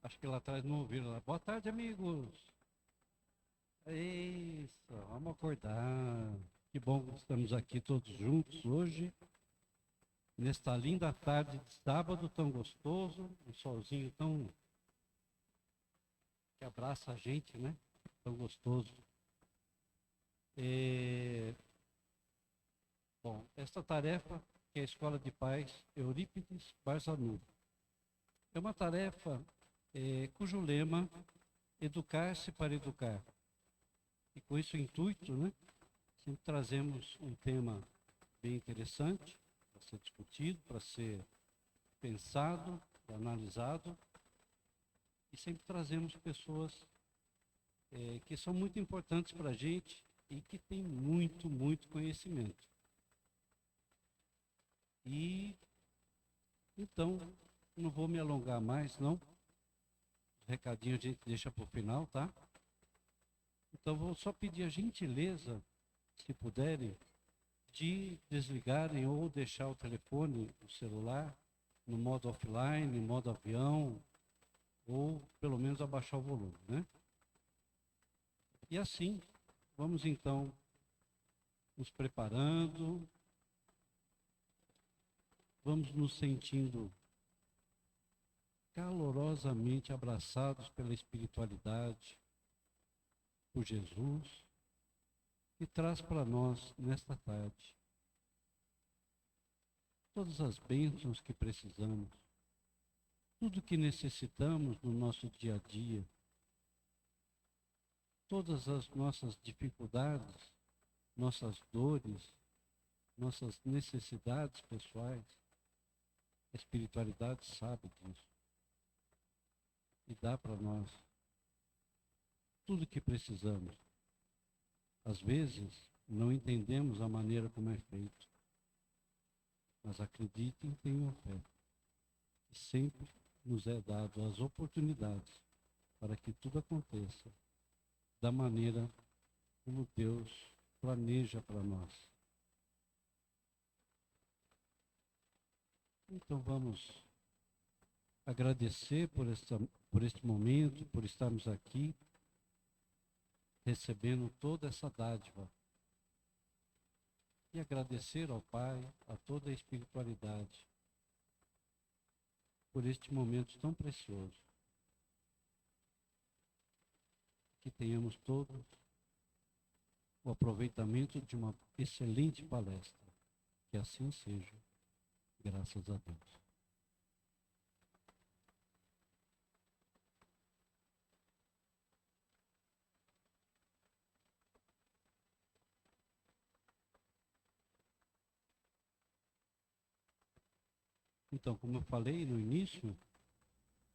Acho que lá atrás não ouviram lá. Boa tarde, amigos. Isso, vamos acordar. Que bom que estamos aqui todos juntos hoje, nesta linda tarde de sábado tão gostoso, um solzinho tão que abraça a gente, né? Tão gostoso. E, bom, esta tarefa que é a Escola de Paz Eurípides Barçanufo é uma tarefa cujo lema educar-se para educar. E com esse intuito, né, sempre trazemos um tema bem interessante para ser discutido, para ser pensado, analisado, e sempre trazemos pessoas que são muito importantes para a gente e que têm muito, muito conhecimento. E, então, não vou me alongar mais, não. O recadinho a gente deixa para o final, tá? Então, vou só pedir a gentileza, se puderem, de desligarem ou deixar o telefone, o celular, no modo offline, modo avião, ou pelo menos abaixar o volume, né? E assim, vamos então nos preparando, vamos nos sentindo calorosamente abraçados pela espiritualidade, por Jesus, que traz para nós nesta tarde todas as bênçãos que precisamos, tudo que necessitamos no nosso dia a dia, todas as nossas dificuldades, nossas dores, nossas necessidades pessoais. A espiritualidade sabe disso e dá para nós tudo o que precisamos. Às vezes, não entendemos a maneira como é feito, mas acreditem e tenham fé. E sempre nos é dado as oportunidades para que tudo aconteça da maneira como Deus planeja para nós. Então vamos agradecer por este momento, por estarmos aqui, recebendo toda essa dádiva. E agradecer ao Pai, a toda a espiritualidade, por este momento tão precioso. Que tenhamos todos o aproveitamento de uma excelente palestra. Que assim seja, graças a Deus. Então, como eu falei no início,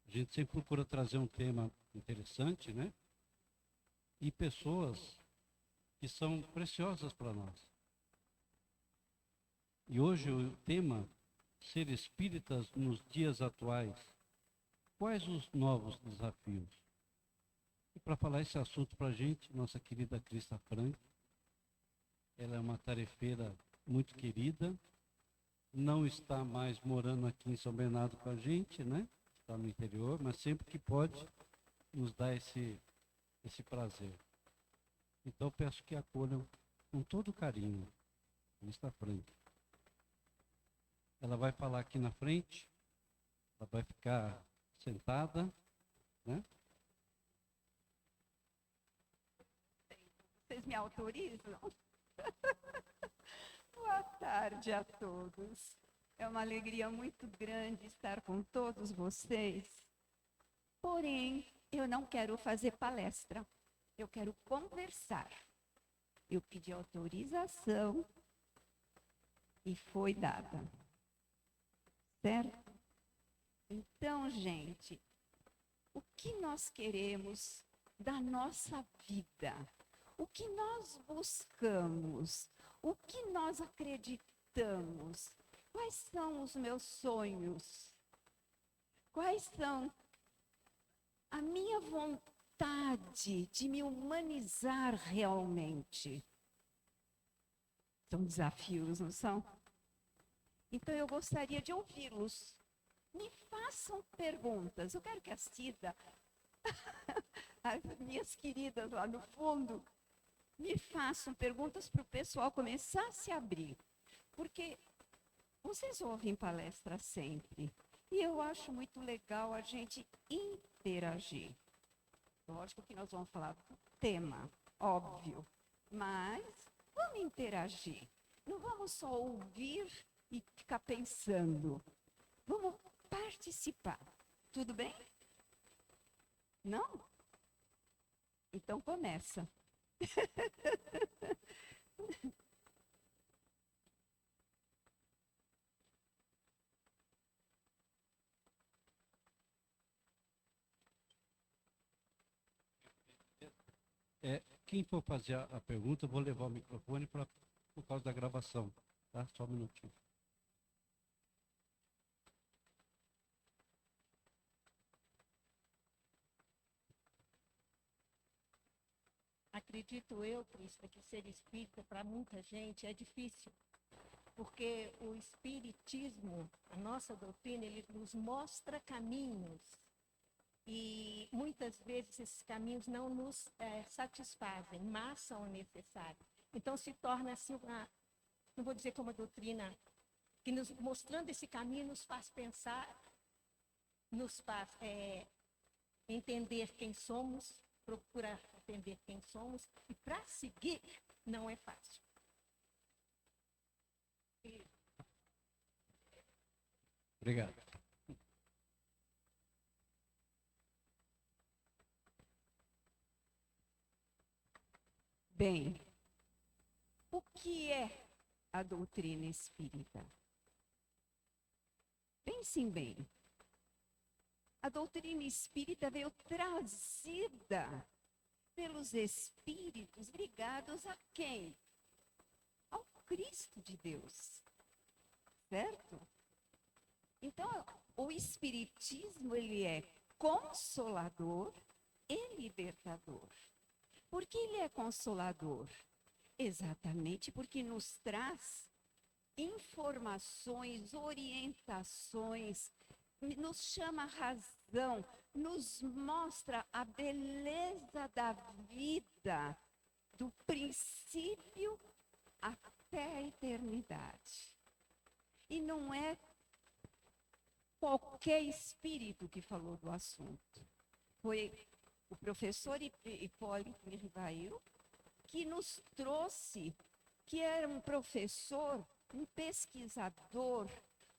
a gente sempre procura trazer um tema interessante, né? E pessoas que são preciosas para nós. E hoje o tema, ser espíritas nos dias atuais. Quais os novos desafios? E para falar esse assunto para a gente, nossa querida Crista Frank, ela é uma tarefeira muito querida, não está mais morando aqui em São Bernardo com a gente, né? Está no interior, mas sempre que pode, nos dá esse prazer. Então peço que acolham com todo carinho, Crista Frank. Ela vai falar aqui na frente, ela vai ficar sentada, né? Vocês me autorizam? Boa tarde a todos. É uma alegria muito grande estar com todos vocês. Porém, eu não quero fazer palestra. Eu quero conversar. Eu pedi autorização e foi dada. Certo? Então, gente, o que nós queremos da nossa vida? O que nós buscamos? O que nós acreditamos? Quais são os meus sonhos? Quais são a minha vontade de me humanizar realmente? São desafios, não são? Então eu gostaria de ouvi-los. Me façam perguntas. Eu quero que a Cida, as minhas queridas lá no fundo, me façam perguntas para o pessoal começar a se abrir. Porque vocês ouvem palestra sempre. E eu acho muito legal a gente interagir. Lógico que nós vamos falar do tema, óbvio. Mas vamos interagir. Não vamos só ouvir e ficar pensando. Vamos participar. Tudo bem? Não? Então começa. Quem for fazer a pergunta, eu vou levar o microfone por causa da gravação. Tá? Só um minutinho. Acredito eu, Krista, que ser espírita para muita gente é difícil, porque o espiritismo, a nossa doutrina, ele nos mostra caminhos e muitas vezes esses caminhos não nos satisfazem, mas são necessários. Então se torna assim não vou dizer como uma doutrina, que nos mostrando esse caminho nos faz pensar, nos faz entender quem somos, procurar entender quem somos, e para seguir não é fácil. Obrigado. Bem, o que é a doutrina espírita? Pensem bem. A doutrina espírita veio trazida pelos espíritos ligados a quem? Ao Cristo de Deus. Certo? Então, o espiritismo, ele é consolador e libertador. Por que ele é consolador? Exatamente porque nos traz informações, orientações, nos chama a razão, nos mostra a beleza da vida, do princípio até a eternidade. E não é qualquer espírito que falou do assunto. Foi o professor Hipólito Rivairo que nos trouxe, que era um professor, um pesquisador,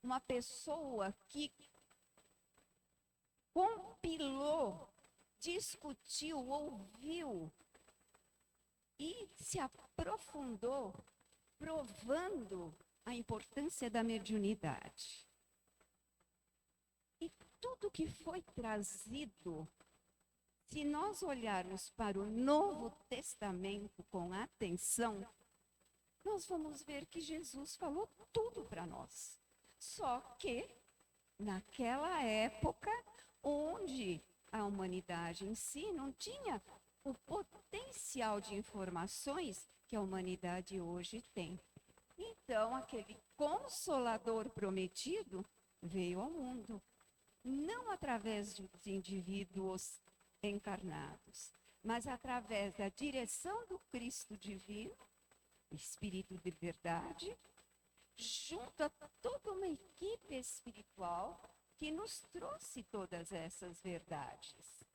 uma pessoa que compilou, discutiu, ouviu e se aprofundou, provando a importância da mediunidade. E tudo que foi trazido, se nós olharmos para o Novo Testamento com atenção, nós vamos ver que Jesus falou tudo para nós. Só que, naquela época, onde a humanidade em si não tinha o potencial de informações que a humanidade hoje tem. Então, aquele Consolador prometido veio ao mundo, não através dos indivíduos encarnados, mas através da direção do Cristo divino, Espírito de verdade, junto a toda uma equipe espiritual que nos trouxe todas essas verdades.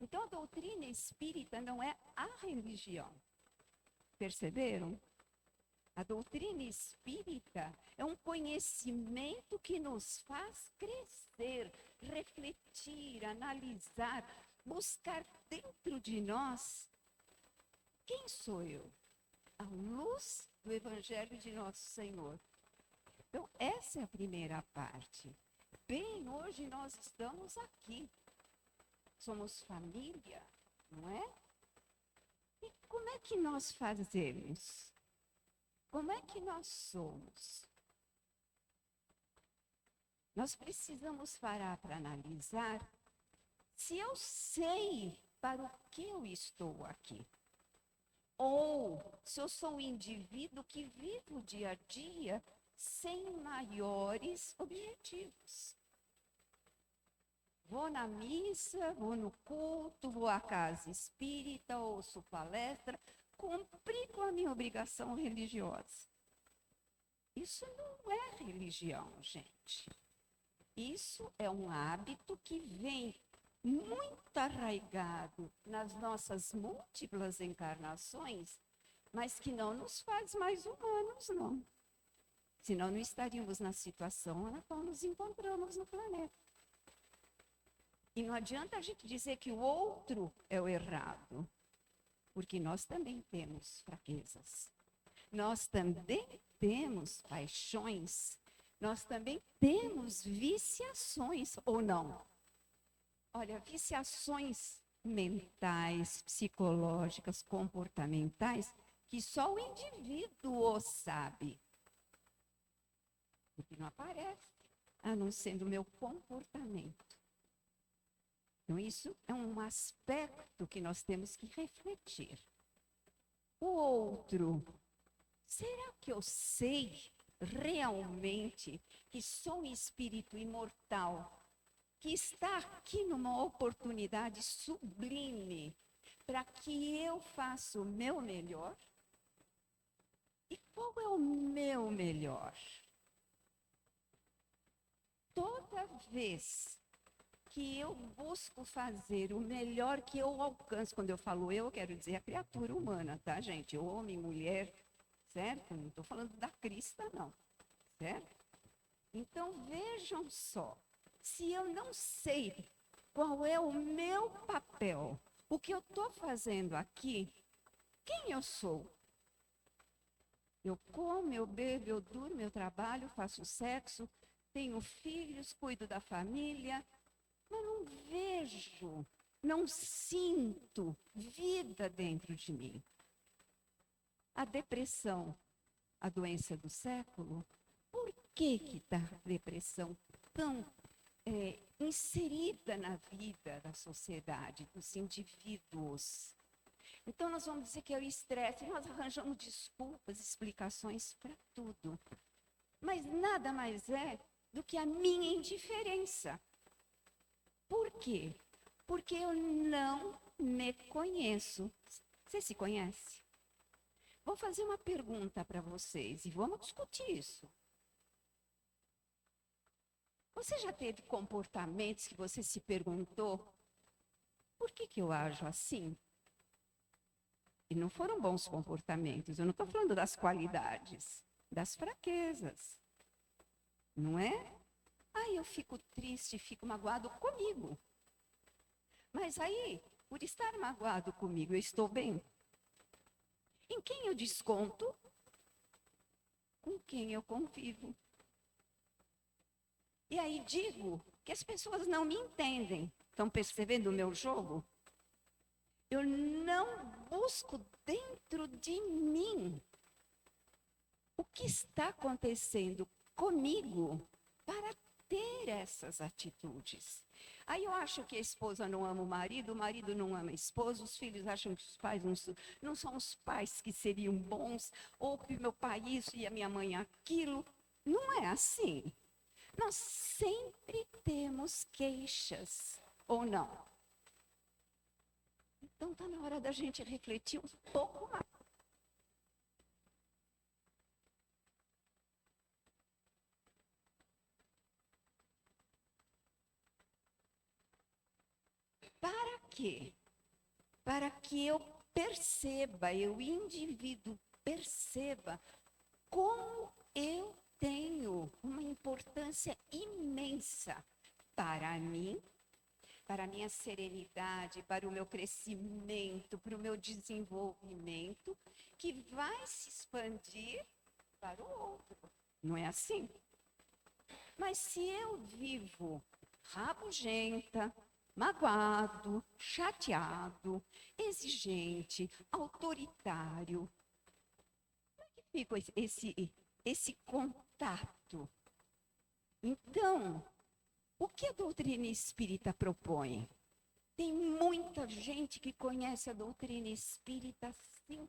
Então, a doutrina espírita não é a religião. Perceberam? A doutrina espírita é um conhecimento que nos faz crescer, refletir, analisar, buscar dentro de nós quem sou eu? A luz do Evangelho de Nosso Senhor. Então, essa é a primeira parte. Bem, hoje nós estamos aqui. Somos família, não é? E como é que nós fazemos? Como é que nós somos? Nós precisamos parar para analisar se eu sei para o que eu estou aqui. Ou se eu sou um indivíduo que vive o dia a dia sem maiores objetivos. Vou na missa, vou no culto, vou à casa espírita, ouço palestra, cumpri com a minha obrigação religiosa. Isso não é religião, gente. Isso é um hábito que vem muito arraigado nas nossas múltiplas encarnações, mas que não nos faz mais humanos, não. Senão não estaríamos na situação na qual nos encontramos no planeta. E não adianta a gente dizer que o outro é o errado, porque nós também temos fraquezas. Nós também temos paixões. Nós também temos viciações, ou não? Olha, viciações mentais, psicológicas, comportamentais, que só o indivíduo sabe. Porque não aparece, a não ser no meu comportamento. Então, isso é um aspecto que nós temos que refletir. O outro, será que eu sei realmente que sou um espírito imortal, que está aqui numa oportunidade sublime para que eu faça o meu melhor? E qual é o meu melhor? Toda vez que eu busco fazer o melhor que eu alcanço, quando eu falo eu quero dizer a criatura humana, tá, gente? Homem, mulher, certo? Não estou falando da crista, não, certo? Então, vejam só, se eu não sei qual é o meu papel, o que eu estou fazendo aqui, quem eu sou? Eu como, eu bebo, eu durmo, eu trabalho, faço sexo, tenho filhos, cuido da família, mas não vejo, não sinto vida dentro de mim. A depressão, a doença do século, por que está a depressão tão inserida na vida da sociedade, dos indivíduos? Então, nós vamos dizer que é o estresse, nós arranjamos desculpas, explicações para tudo. Mas nada mais é do que a minha indiferença. Por quê? Porque eu não me conheço. Você se conhece? Vou fazer uma pergunta para vocês e vamos discutir isso. Você já teve comportamentos que você se perguntou, por que eu ajo assim? E não foram bons comportamentos, eu não estou falando das qualidades, das fraquezas. Não é? Aí eu fico triste, fico magoado comigo. Mas aí, por estar magoado comigo, eu estou bem? Em quem eu desconto? Com quem eu convivo. E aí digo que as pessoas não me entendem. Estão percebendo o meu jogo? Eu não busco dentro de mim o que está acontecendo comigo para ter essas atitudes. Aí eu acho que a esposa não ama o marido não ama a esposa, os filhos acham que os pais não são os pais que seriam bons, ou que meu pai isso e a minha mãe aquilo. Não é assim. Nós sempre temos queixas, ou não? Então está na hora da gente refletir um pouco mais. Para quê? Para que eu perceba, o indivíduo perceba como eu tenho uma importância imensa para mim, para a minha serenidade, para o meu crescimento, para o meu desenvolvimento, que vai se expandir para o outro. Não é assim? Mas se eu vivo rabugenta, magoado, chateado, exigente, autoritário, como é que fica esse contato? Então, o que a doutrina espírita propõe? Tem muita gente que conhece a doutrina espírita assim,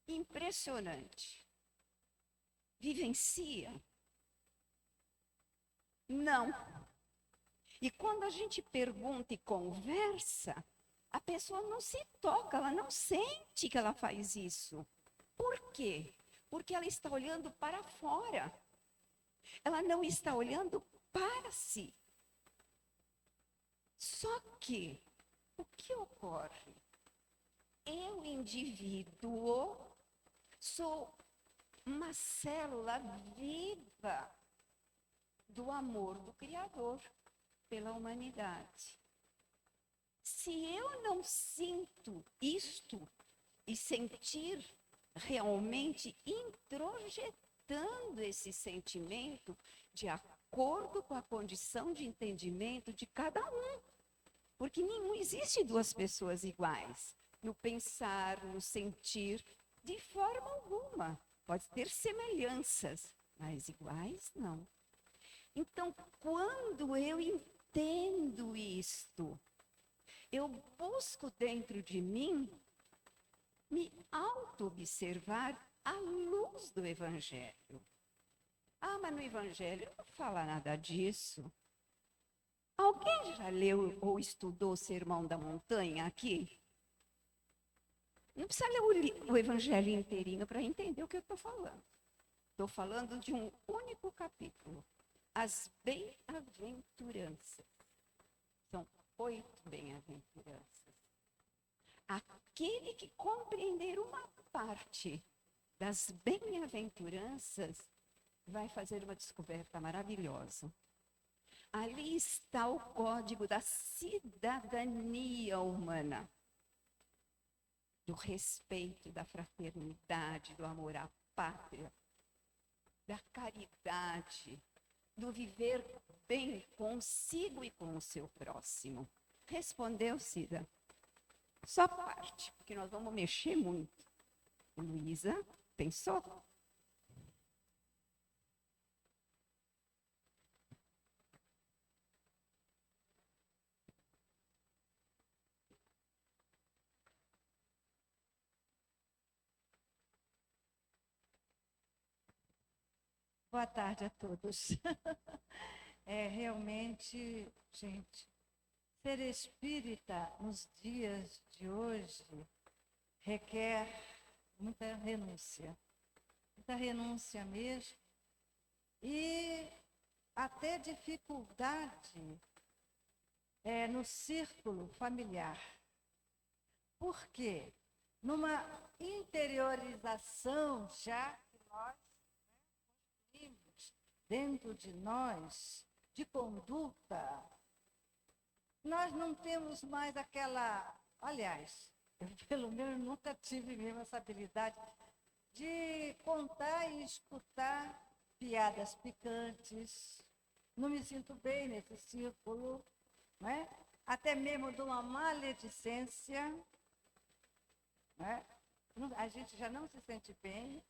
impressionante. Vivencia? Não. E quando a gente pergunta e conversa, a pessoa não se toca, ela não sente que ela faz isso. Por quê? Porque ela está olhando para fora. Ela não está olhando para si. Só que, o que ocorre? Eu, indivíduo, sou uma célula viva do amor do Criador pela humanidade. Se eu não sinto isto e sentir realmente introjetando esse sentimento de acordo com a condição de entendimento de cada um, porque não existe duas pessoas iguais no pensar, no sentir, de forma alguma. Pode ter semelhanças, mas iguais não. Então, quando eu entendo isto, eu busco dentro de mim me auto-observar à luz do Evangelho. Ah, mas no Evangelho não fala nada disso. Alguém já leu ou estudou o Sermão da Montanha aqui? Não precisa ler o Evangelho inteirinho para entender o que eu estou falando. Estou falando de um único capítulo. As bem-aventuranças. São 8 bem-aventuranças. Aquele que compreender uma parte das bem-aventuranças vai fazer uma descoberta maravilhosa. Ali está o código da cidadania humana, do respeito, da fraternidade, do amor à pátria, da caridade, do viver bem consigo e com o seu próximo. Respondeu, Cida? Só parte, porque nós vamos mexer muito. Luísa, pensou? Boa tarde a todos. Realmente, gente, ser espírita nos dias de hoje requer muita renúncia mesmo, e até dificuldade no círculo familiar. Por quê? Numa interiorização já que nós dentro de nós, de conduta, nós não temos mais aquela... Aliás, eu pelo menos nunca tive mesmo essa habilidade de contar e escutar piadas picantes. Não me sinto bem nesse círculo, né? Até mesmo de uma maledicência, né? A gente já não se sente bem.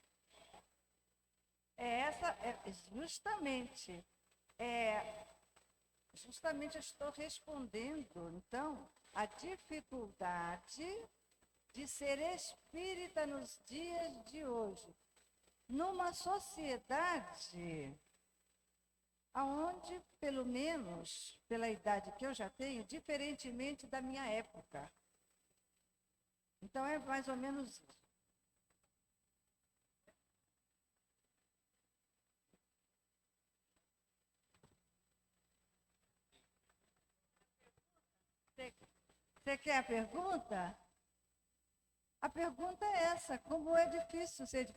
Justamente eu estou respondendo, então, a dificuldade de ser espírita nos dias de hoje, numa sociedade onde, pelo menos pela idade que eu já tenho, diferentemente da minha época. Então, é mais ou menos isso. Você quer a pergunta? A pergunta é essa: como é difícil ser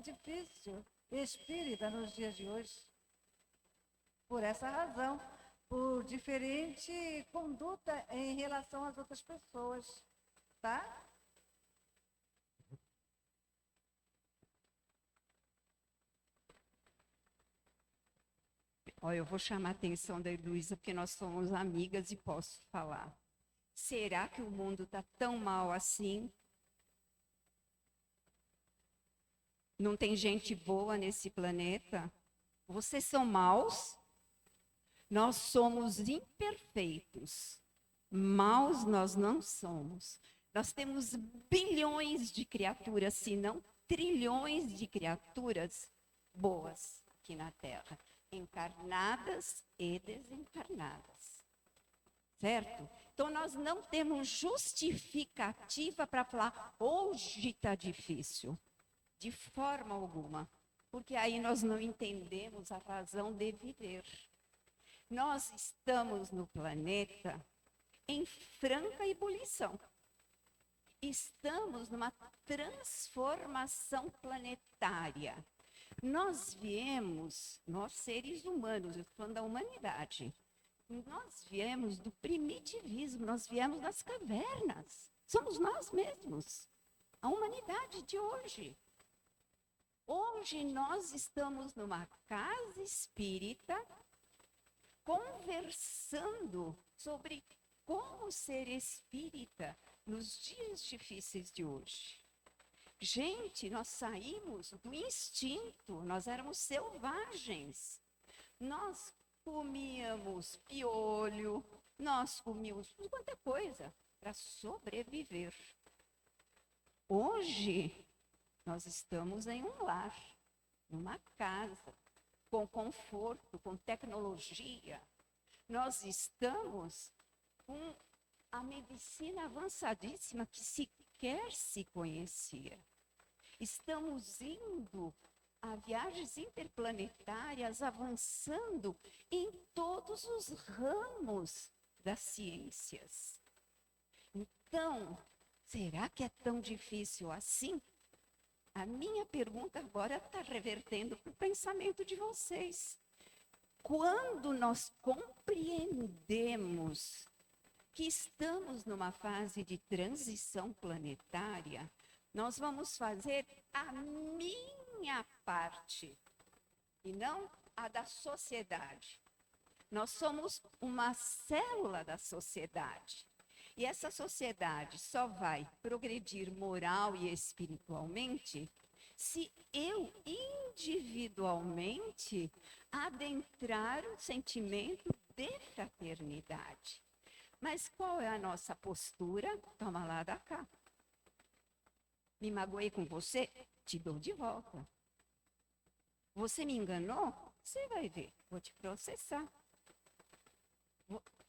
difícil espírita nos dias de hoje? Por essa razão, por diferente conduta em relação às outras pessoas, tá? Olha, eu vou chamar a atenção da Luísa, porque nós somos amigas e posso falar. Será que o mundo está tão mal assim? Não tem gente boa nesse planeta? Vocês são maus? Nós somos imperfeitos. Maus nós não somos. Nós temos bilhões de criaturas, se não trilhões de criaturas boas aqui na Terra. encarnadas e desencarnadas. Certo? Então, nós não temos justificativa para falar, hoje está difícil. De forma alguma. Porque aí nós não entendemos a razão de viver. Nós estamos no planeta em franca ebulição. Estamos numa transformação planetária. Nós viemos, nós seres humanos, eu estou falando da humanidade, nós viemos do primitivismo, nós viemos das cavernas. Somos nós mesmos, a humanidade de hoje. Hoje nós estamos numa casa espírita conversando sobre como ser espírita nos dias difíceis de hoje. Gente, nós saímos do instinto, nós éramos selvagens. Nós comíamos piolho, nós comíamos quanta coisa para sobreviver. Hoje, nós estamos em um lar, numa casa, com conforto, com tecnologia. Nós estamos com a medicina avançadíssima que sequer se conhecia. Estamos indo a viagens interplanetárias, avançando em todos os ramos das ciências. Então, será que é tão difícil assim? A minha pergunta agora está revertendo para o pensamento de vocês. Quando nós compreendemos que estamos numa fase de transição planetária, nós vamos fazer a minha parte e não a da sociedade. Nós somos uma célula da sociedade. E essa sociedade só vai progredir moral e espiritualmente se eu individualmente adentrar o sentimento de fraternidade. Mas qual é a nossa postura? Toma lá da cá. Me magoei com você? Te dou de volta. Você me enganou? Você vai ver, vou te processar.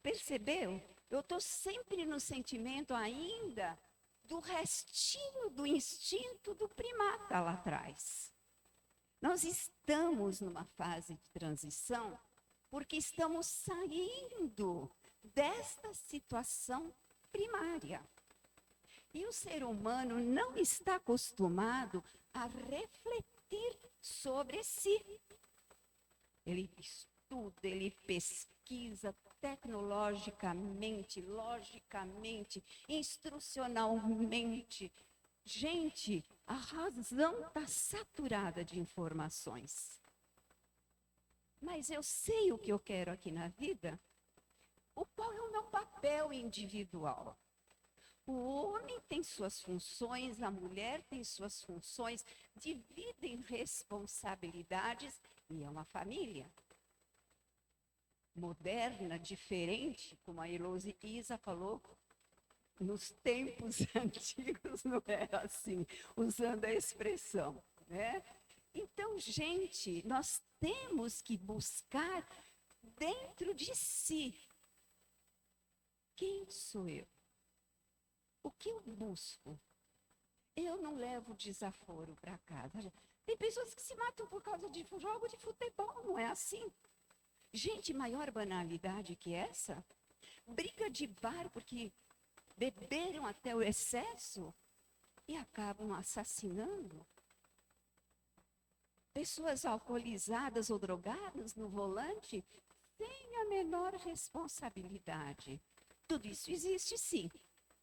Percebeu? Eu estou sempre no sentimento ainda do restinho do instinto do primata lá atrás. Nós estamos numa fase de transição porque estamos saindo desta situação primária. E o ser humano não está acostumado a refletir sobre si. Ele estuda, ele pesquisa tecnologicamente, logicamente, instrucionalmente. Gente, a razão está saturada de informações. Mas eu sei o que eu quero aqui na vida. Qual é o meu papel individual? O homem tem suas funções, a mulher tem suas funções, dividem responsabilidades e é uma família moderna, diferente, como a Heloísa falou, nos tempos antigos não era assim, usando a expressão, né? Então, gente, nós temos que buscar dentro de si. Quem sou eu? O que eu busco? Eu não levo desaforo para casa. Tem pessoas que se matam por causa de jogo de futebol, não é assim? Gente, maior banalidade que essa? Briga de bar porque beberam até o excesso e acabam assassinando. Pessoas alcoolizadas ou drogadas no volante sem a menor responsabilidade. Tudo isso existe, sim.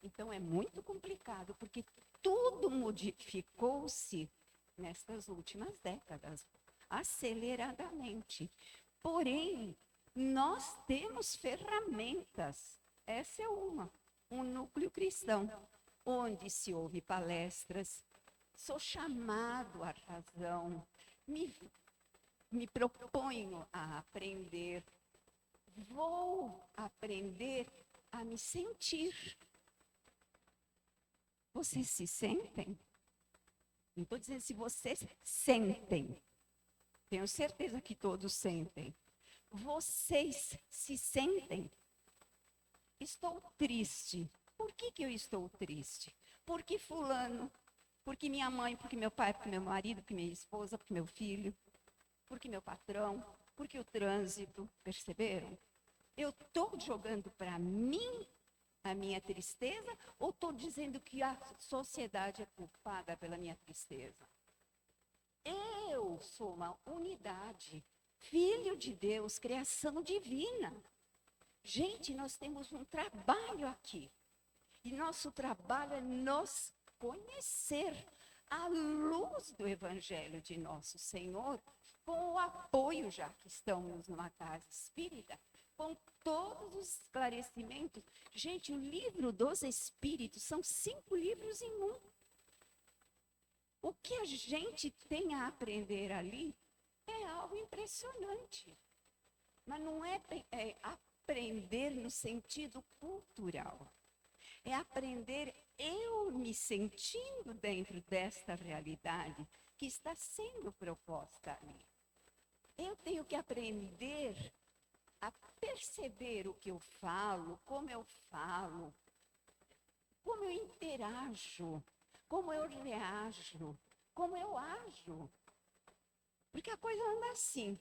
Então, é muito complicado, porque tudo modificou-se nestas últimas décadas, aceleradamente. Porém, nós temos ferramentas. Essa é um núcleo cristão, onde se ouve palestras, sou chamado à razão, me proponho a aprender, vou aprender a me sentir. Vocês se sentem? Não estou dizendo se vocês sentem. Tenho certeza que todos sentem. Vocês se sentem? Estou triste. Por que eu estou triste? Porque fulano, porque minha mãe, porque meu pai, porque meu marido, porque minha esposa, porque meu filho, porque meu patrão, porque o trânsito, perceberam? Eu estou jogando para mim a minha tristeza ou estou dizendo que a sociedade é culpada pela minha tristeza? Eu sou uma unidade, filho de Deus, criação divina. Gente, nós temos um trabalho aqui. E nosso trabalho é nos conhecer à luz do Evangelho de nosso Senhor, com o apoio, já que estamos numa casa espírita, com todos os esclarecimentos. Gente, o livro dos Espíritos são 5 livros em um. O que a gente tem a aprender ali é algo impressionante. Mas não é aprender no sentido cultural. É aprender eu me sentindo dentro desta realidade que está sendo proposta ali. Eu tenho que aprender a perceber o que eu falo, como eu interajo, como eu reajo, como eu ajo. Porque a coisa anda assim.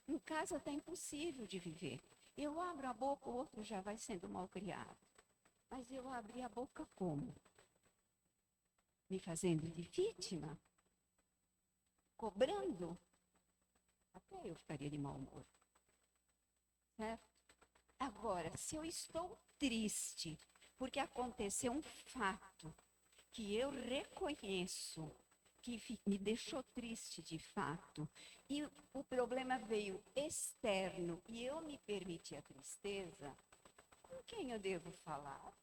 Em casa está impossível de viver. Eu abro a boca, o outro já vai sendo mal criado. Mas eu abri a boca como? Me fazendo de vítima? Cobrando? Até eu ficaria de mau humor. Certo? Agora, se eu estou triste, porque aconteceu um fato que eu reconheço, que me deixou triste de fato, e o problema veio externo, e eu me permiti a tristeza, com quem eu devo falar?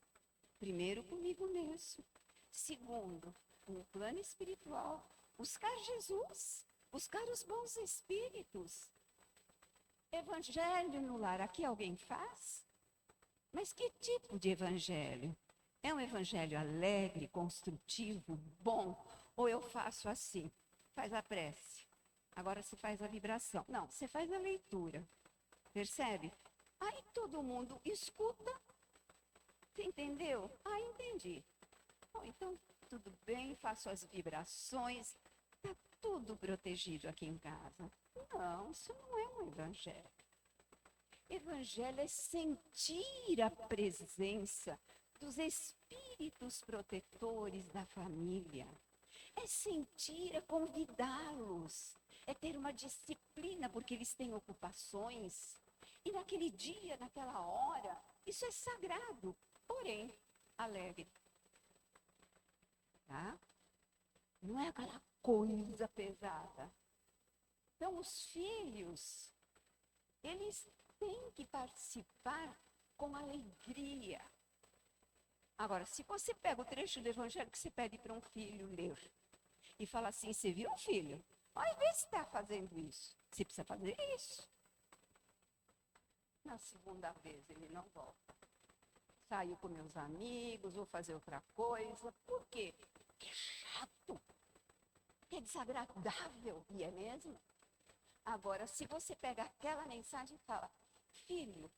Primeiro, comigo mesmo. Segundo, no plano espiritual, buscar Jesus, buscar os bons espíritos. Evangelho no lar, aqui alguém faz? Mas que tipo de evangelho? É um evangelho alegre, construtivo, bom? Ou eu faço assim, faz a prece, agora você faz a vibração. Não, você faz a leitura, percebe? Aí todo mundo escuta, você entendeu? Ah, entendi. Bom, então, tudo bem, faço as vibrações, está tudo protegido aqui em casa. Não, isso não é um evangelho. Evangelho é sentir a presença dos espíritos protetores da família. É sentir, é convidá-los, é ter uma disciplina, porque eles têm ocupações. E naquele dia, naquela hora, isso é sagrado, porém, alegre. Tá? Não é aquela coisa pesada. Então, os filhos, eles têm que participar com alegria. Agora, se você pega o trecho do Evangelho que você pede para um filho ler e fala assim, você viu, filho? Olha, vê se está fazendo isso. Você precisa fazer isso. Na segunda vez, ele não volta. Saiu com meus amigos, vou fazer outra coisa. Por quê? Porque é chato. Porque é desagradável. E é mesmo? Agora, se você pega aquela mensagem e fala, filho,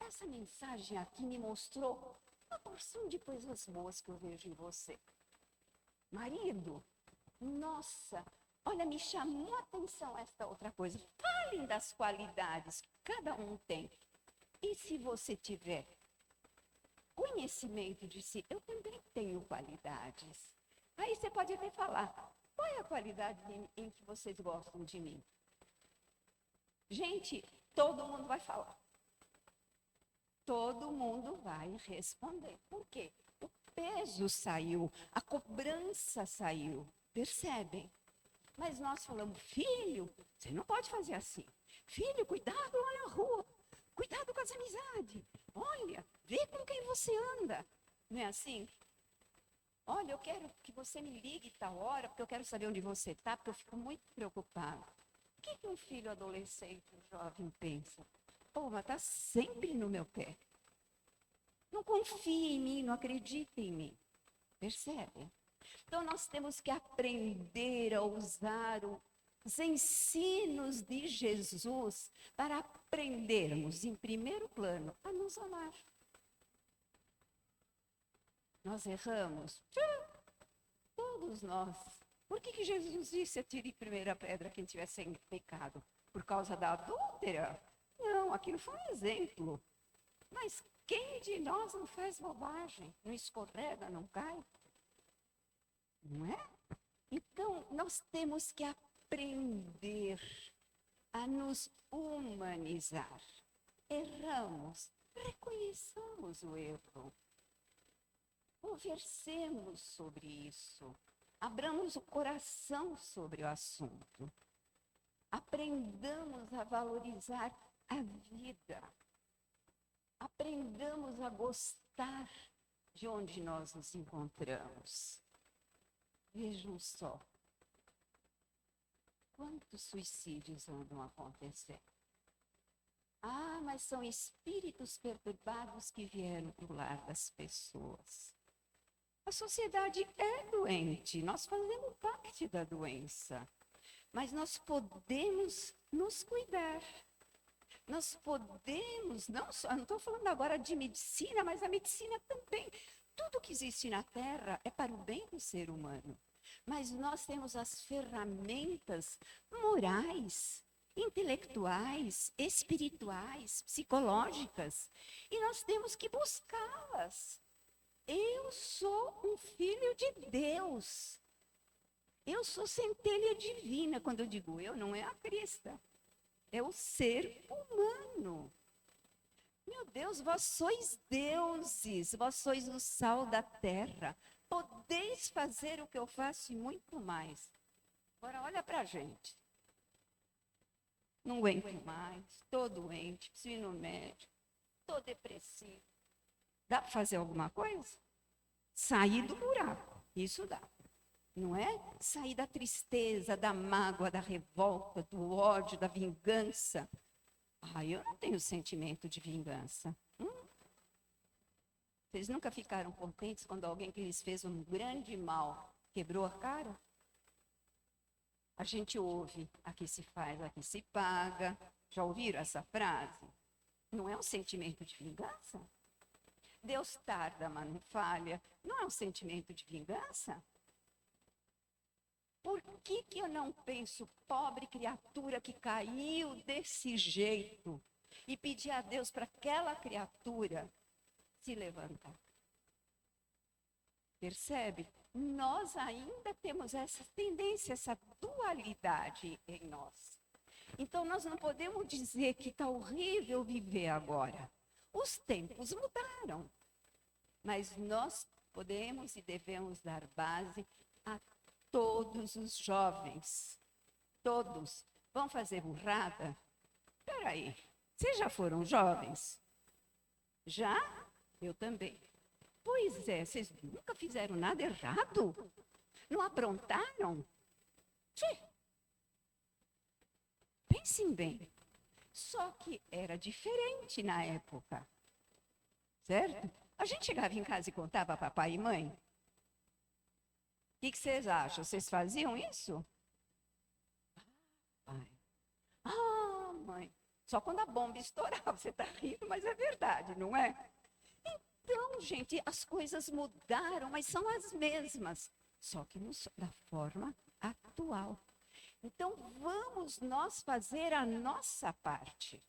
essa mensagem aqui me mostrou uma porção de coisas boas que eu vejo em você. Marido, nossa, olha, me chamou a atenção esta outra coisa. Falem das qualidades que cada um tem. E se você tiver conhecimento de si, eu também tenho qualidades. Aí você pode até falar, qual é a qualidade em que vocês gostam de mim? Gente, todo mundo vai falar. Todo mundo vai responder. Por quê? O peso saiu, a cobrança saiu. Percebem? Mas nós falamos, filho, você não pode fazer assim. Filho, cuidado lá na rua. Cuidado com as amizades. Olha, vê com quem você anda. Não é assim? Olha, eu quero que você me ligue tal hora, porque eu quero saber onde você está, porque eu fico muito preocupada. O que um filho adolescente, um jovem pensa? Pô, mas está sempre no meu pé. Não confia em mim, não acredita em mim. Percebe? Então, nós temos que aprender a usar os ensinos de Jesus para aprendermos, em primeiro plano, a nos amar. Nós erramos? Todos nós. Por que Jesus disse: atire a primeira pedra quem tiver sem pecado? Por causa da adúltera? Não, aquilo foi um exemplo. Mas quem de nós não faz bobagem? Não escorrega, não cai? Não é? Então, nós temos que aprender a nos humanizar. Erramos, reconheçamos o erro. Conversemos sobre isso. Abramos o coração sobre o assunto. Aprendamos a valorizar a vida. Aprendamos a gostar de onde nós nos encontramos. Vejam só. Quantos suicídios andam acontecendo? Ah, mas são espíritos perturbados que vieram para o lar das pessoas. A sociedade é doente, nós fazemos parte da doença. Mas nós podemos nos cuidar. Nós podemos, não estou falando agora de medicina, mas a medicina também. Tudo que existe na Terra é para o bem do ser humano. Mas nós temos as ferramentas morais, intelectuais, espirituais, psicológicas, e nós temos que buscá-las. Eu sou um filho de Deus. Eu sou centelha divina. Quando eu digo eu, não é a crista. É o ser humano. Meu Deus, vós sois deuses, vós sois o sal da terra. Podeis fazer o que eu faço e muito mais. Agora, olha para a gente. Não aguento mais, estou doente, preciso ir no médico, estou depressivo. Dá para fazer alguma coisa? Sair do buraco, isso dá. Não é? Sair da tristeza, da mágoa, da revolta, do ódio, da vingança. Eu não tenho sentimento de vingança. Vocês nunca ficaram contentes quando alguém que lhes fez um grande mal quebrou a cara? A gente ouve, aqui se faz, aqui se paga. Já ouviram essa frase? Não é um sentimento de vingança? Deus tarda, mas não falha. Não é um sentimento de vingança? Por que eu não penso, pobre criatura que caiu desse jeito, e pedir a Deus para aquela criatura se levantar? Percebe? Nós ainda temos essa tendência, essa dualidade em nós. Então, nós não podemos dizer que está horrível viver agora. Os tempos mudaram. Mas nós podemos e devemos dar base a todos os jovens. Todos. Vão fazer burrada? Espera aí. Vocês já foram jovens? Já? Eu também. Pois é, vocês nunca fizeram nada errado? Não aprontaram? Pensem bem. Só que era diferente na época. Certo? A gente chegava em casa e contava para papai e mãe. O que vocês acham? Vocês faziam isso? Mãe. Só quando a bomba estourava. Você está rindo, mas é verdade, não é? Então, gente, as coisas mudaram, mas são as mesmas. Só que da forma atual. Então, vamos nós fazer a nossa parte.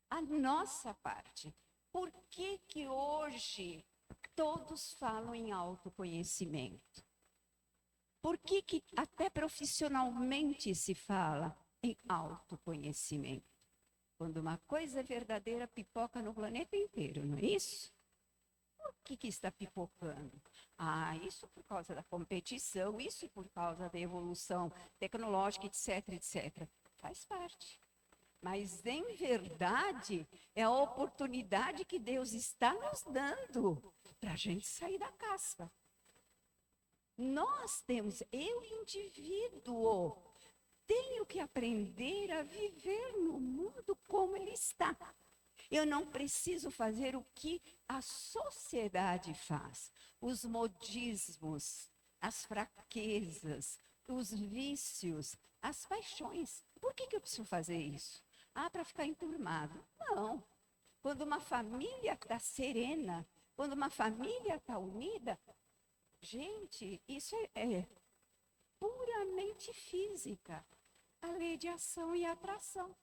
A nossa parte. Por que hoje todos falam em autoconhecimento? Por que até profissionalmente se fala em autoconhecimento? Quando uma coisa é verdadeira, pipoca no planeta inteiro, não é isso? Por que está pipocando? Isso por causa da competição, isso por causa da evolução tecnológica, etc, etc. Faz parte. Mas, em verdade, é a oportunidade que Deus está nos dando para a gente sair da casca. Nós temos, eu, indivíduo, tenho que aprender a viver no mundo como ele está. Eu não preciso fazer o que a sociedade faz. Os modismos, as fraquezas, os vícios, as paixões. Por que eu preciso fazer isso? Ah, para ficar enturmado. Não. Quando uma família está serena, quando uma família está unida, gente, isso é puramente física. A lei de ação e atração.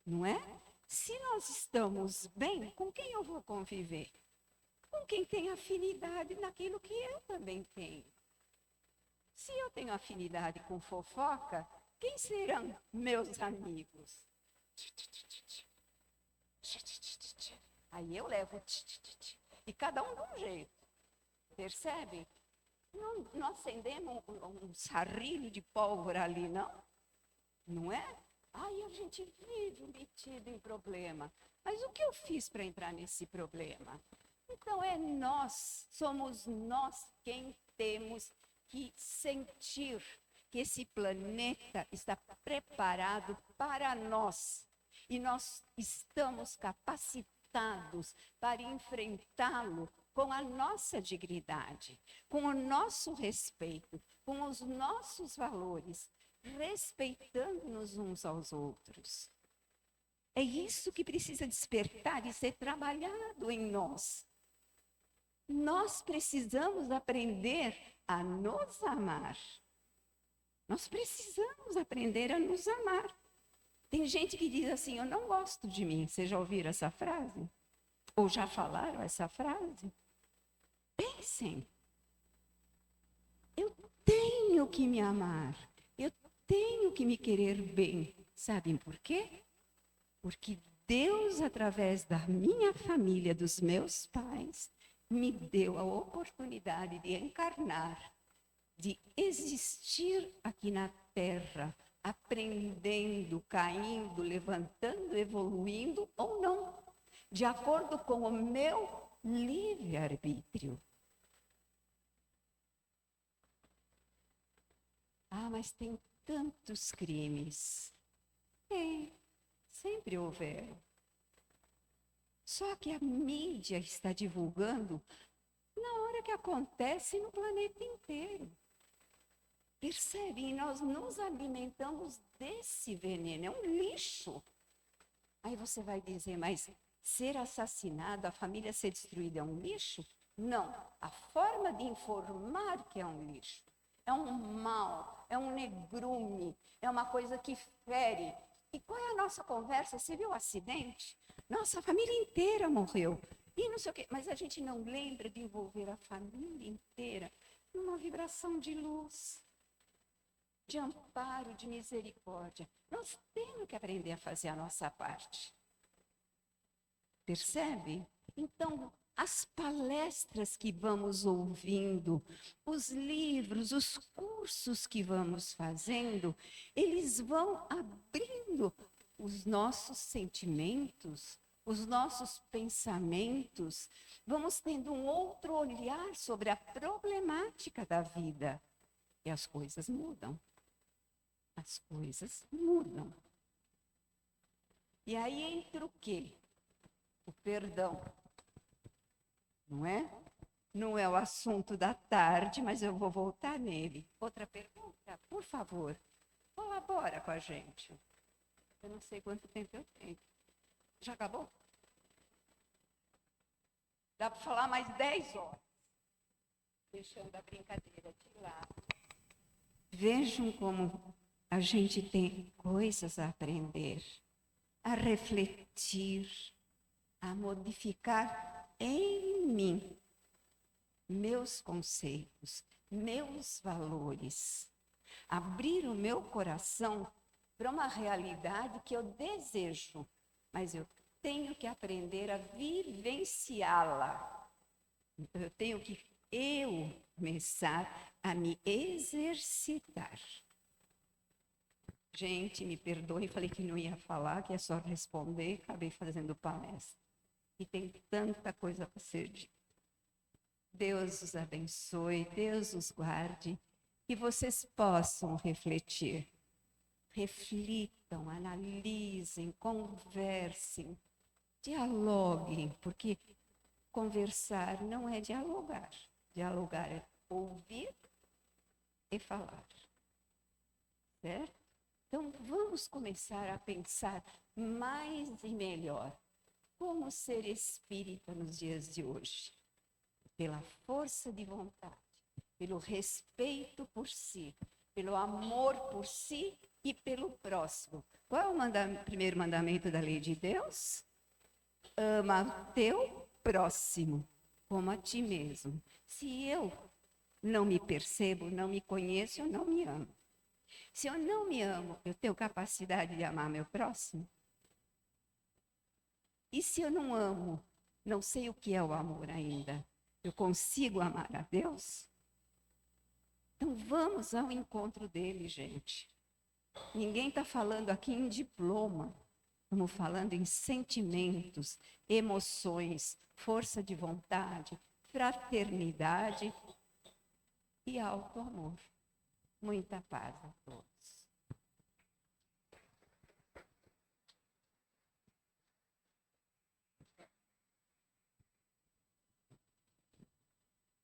Não é? Se nós estamos bem, com quem eu vou conviver? Com quem tem afinidade naquilo que eu também tenho. Se eu tenho afinidade com fofoca, quem serão meus amigos? Aí eu levo e cada um de um jeito. Percebe? Não acendemos um sarrilho de pólvora ali, não? Não é? Aí a gente vive metido em problema. Mas o que eu fiz para entrar nesse problema? Então somos nós quem temos que sentir que esse planeta está preparado para nós. E nós estamos capacitados para enfrentá-lo com a nossa dignidade, com o nosso respeito, com os nossos valores, respeitando-nos uns aos outros. É isso que precisa despertar e ser trabalhado em nós. Nós precisamos aprender a nos amar. Nós precisamos aprender a nos amar. Tem gente que diz assim, eu não gosto de mim. Vocês já ouviram essa frase? Ou já falaram essa frase? Pensem. Eu tenho que me amar. Eu tenho que me querer bem. Sabem por quê? Porque Deus, através da minha família, dos meus pais, me deu a oportunidade de encarnar, de existir aqui na Terra, aprendendo, caindo, levantando, evoluindo ou não, de acordo com o meu livre-arbítrio. Ah, mas tem tantos crimes. Tem, sempre houveram. Só que a mídia está divulgando na hora que acontece no planeta inteiro. Percebe? E nós nos alimentamos desse veneno, é um lixo. Aí você vai dizer, mas ser assassinado, a família ser destruída é um lixo? Não, a forma de informar que é um lixo. É um mal, é um negrume, é uma coisa que fere. E qual é a nossa conversa? Você viu o acidente? Nossa, a família inteira morreu. E não sei o quê. Mas a gente não lembra de envolver a família inteira numa vibração de luz, de amparo, de misericórdia. Nós temos que aprender a fazer a nossa parte. Percebe? Então, as palestras que vamos ouvindo, os livros, os cursos que vamos fazendo, eles vão abrindo os nossos sentimentos, os nossos pensamentos, vamos tendo um outro olhar sobre a problemática da vida. E as coisas mudam. As coisas mudam. E aí entra o quê? O perdão. Não é? Não é o assunto da tarde, mas eu vou voltar nele. Outra pergunta, por favor, colabora com a gente. Eu não sei quanto tempo eu tenho. Já acabou? Dá para falar mais 10 horas. Deixando a brincadeira de lado. Vejam como a gente tem coisas a aprender, a refletir, a modificar em mim meus conceitos, meus valores. Abrir o meu coração para uma realidade que eu desejo, mas eu tenho que aprender a vivenciá-la. Eu tenho que começar a me exercitar. Gente, me perdoe, falei que não ia falar, que é só responder, acabei fazendo palestra. E tem tanta coisa para ser dita. Deus os abençoe, Deus os guarde, que vocês possam refletir. Reflitam, analisem, conversem, dialoguem, porque conversar não é dialogar. Dialogar é ouvir e falar. Certo? Então, vamos começar a pensar mais e melhor como ser espírita nos dias de hoje. Pela força de vontade, pelo respeito por si, pelo amor por si e pelo próximo. Qual é o primeiro mandamento da lei de Deus? Ama teu próximo como a ti mesmo. Se eu não me percebo, não me conheço, eu não me amo. Se eu não me amo, eu tenho capacidade de amar meu próximo? E se eu não amo, não sei o que é o amor ainda, eu consigo amar a Deus? Então vamos ao encontro dele, gente. Ninguém está falando aqui em diploma. Estamos falando em sentimentos, emoções, força de vontade, fraternidade e alto amor. Muita paz a todos.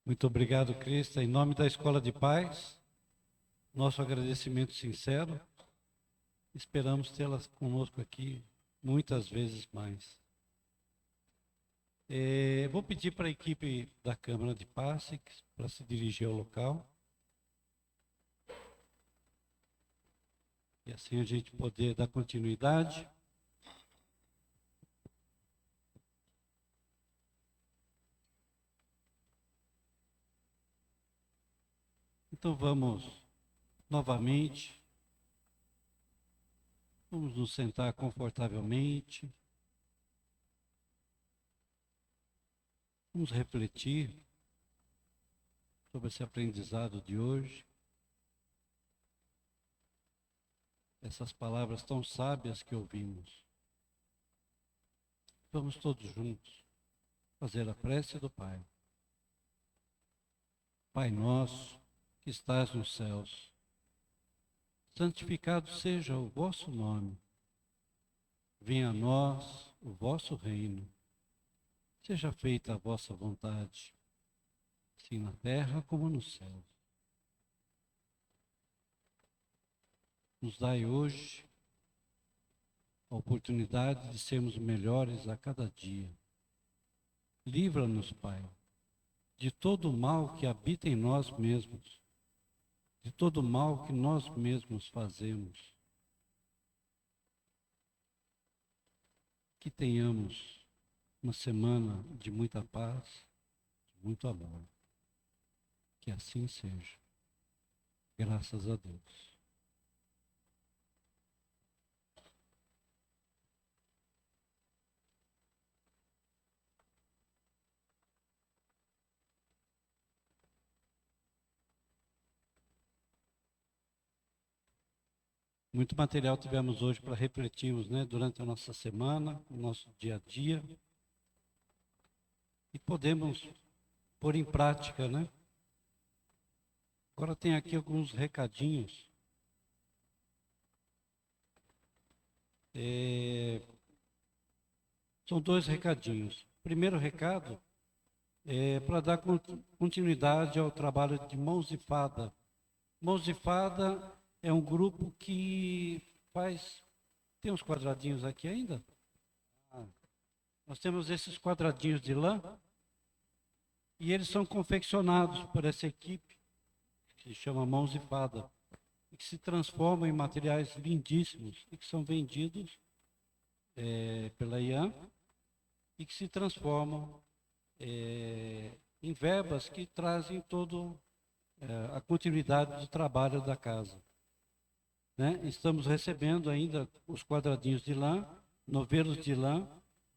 Muito obrigado, Crista. Em nome da Escola de Paz, nosso agradecimento sincero. Esperamos tê-las conosco aqui muitas vezes mais. Vou pedir para a equipe da Câmara de Passe para se dirigir ao local. E assim a gente poder dar continuidade. Então vamos novamente. Vamos nos sentar confortavelmente. Vamos refletir sobre esse aprendizado de hoje. Essas palavras tão sábias que ouvimos. Vamos todos juntos fazer a prece do Pai. Pai nosso, que estás nos céus, santificado seja o vosso nome. Venha a nós o vosso reino. Seja feita a vossa vontade, assim na terra como no céu. Nos dai hoje a oportunidade de sermos melhores a cada dia. Livra-nos, Pai, de todo o mal que habita em nós mesmos, de todo o mal que nós mesmos fazemos. Que tenhamos uma semana de muita paz, de muito amor. Que assim seja. Graças a Deus. Muito material tivemos hoje para refletirmos, né, durante a nossa semana, o nosso dia a dia. E podemos pôr em prática, né? Agora tem aqui alguns recadinhos. São 2 recadinhos. O primeiro recado é para dar continuidade ao trabalho de Mãos de Fada. Mãos de Fada é um grupo que faz... Tem uns quadradinhos aqui ainda? Nós temos esses quadradinhos de lã e eles são confeccionados por essa equipe, que se chama Mãos de Fada, e que se transformam em materiais lindíssimos e que são vendidos pela IAM e que se transformam em verbas que trazem todo a continuidade do trabalho da casa. Né? Estamos recebendo ainda os quadradinhos de lã, novelos de lã,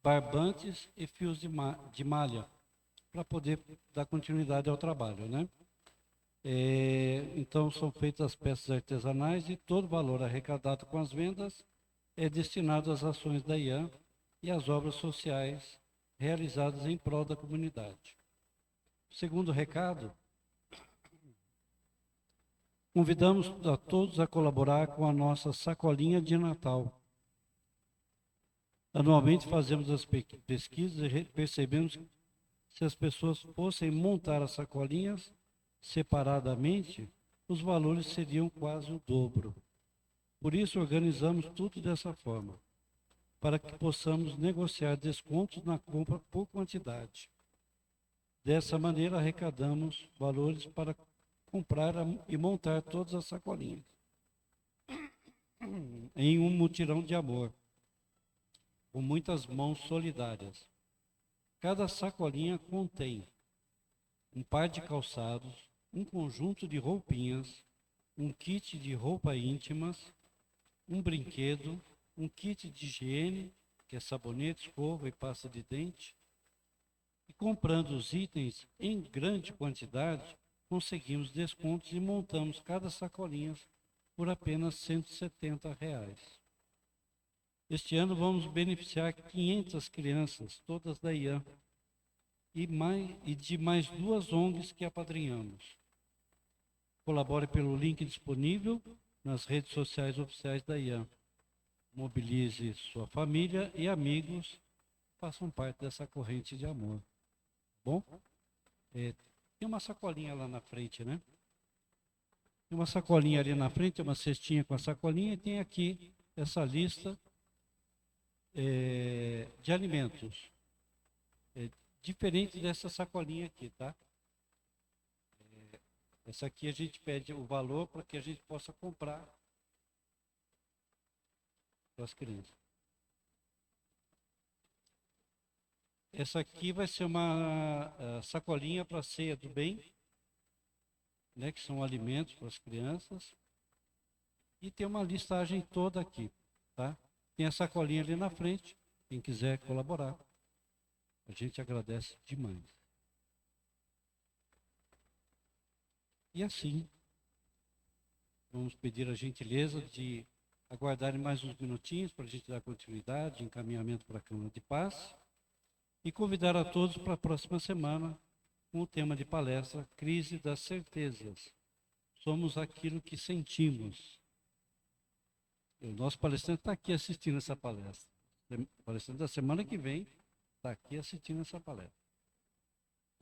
barbantes e fios de malha, para poder dar continuidade ao trabalho, né? Então, são feitas as peças artesanais e todo o valor arrecadado com as vendas é destinado às ações da IAM e às obras sociais realizadas em prol da comunidade. Segundo recado, convidamos a todos a colaborar com a nossa sacolinha de Natal. Anualmente fazemos as pesquisas e percebemos que se as pessoas fossem montar as sacolinhas separadamente, os valores seriam quase o dobro. Por isso organizamos tudo dessa forma, para que possamos negociar descontos na compra por quantidade. Dessa maneira, arrecadamos valores para comprar e montar todas as sacolinhas em um mutirão de amor, com muitas mãos solidárias. Cada sacolinha contém um par de calçados, um conjunto de roupinhas, um kit de roupa íntimas, um brinquedo, um kit de higiene, que é sabonete, escova e pasta de dente. E comprando os itens em grande quantidade, conseguimos descontos e montamos cada sacolinha por apenas R$ 170. Este ano vamos beneficiar 500 crianças, todas da IAM, e de mais 2 ONGs que apadrinhamos. Colabore pelo link disponível nas redes sociais oficiais da IAM. Mobilize sua família e amigos, façam parte dessa corrente de amor. Bom? Tem uma sacolinha lá na frente, né? Tem uma sacolinha ali na frente, uma cestinha com a sacolinha, e tem aqui essa lista de alimentos. Diferente dessa sacolinha aqui, tá? Essa aqui a gente pede o valor para que a gente possa comprar para as crianças. Essa aqui vai ser uma sacolinha para a ceia do bem, né, que são alimentos para as crianças. E tem uma listagem toda aqui, tá? Tem a sacolinha ali na frente, quem quiser colaborar, a gente agradece demais. E assim, vamos pedir a gentileza de aguardarem mais uns minutinhos para a gente dar continuidade, encaminhamento para a Câmara de Paz, e convidar a todos para a próxima semana com o tema de palestra Crise das Certezas. Somos aquilo que sentimos. O nosso palestrante está aqui assistindo essa palestra. O palestrante da semana que vem está aqui assistindo essa palestra.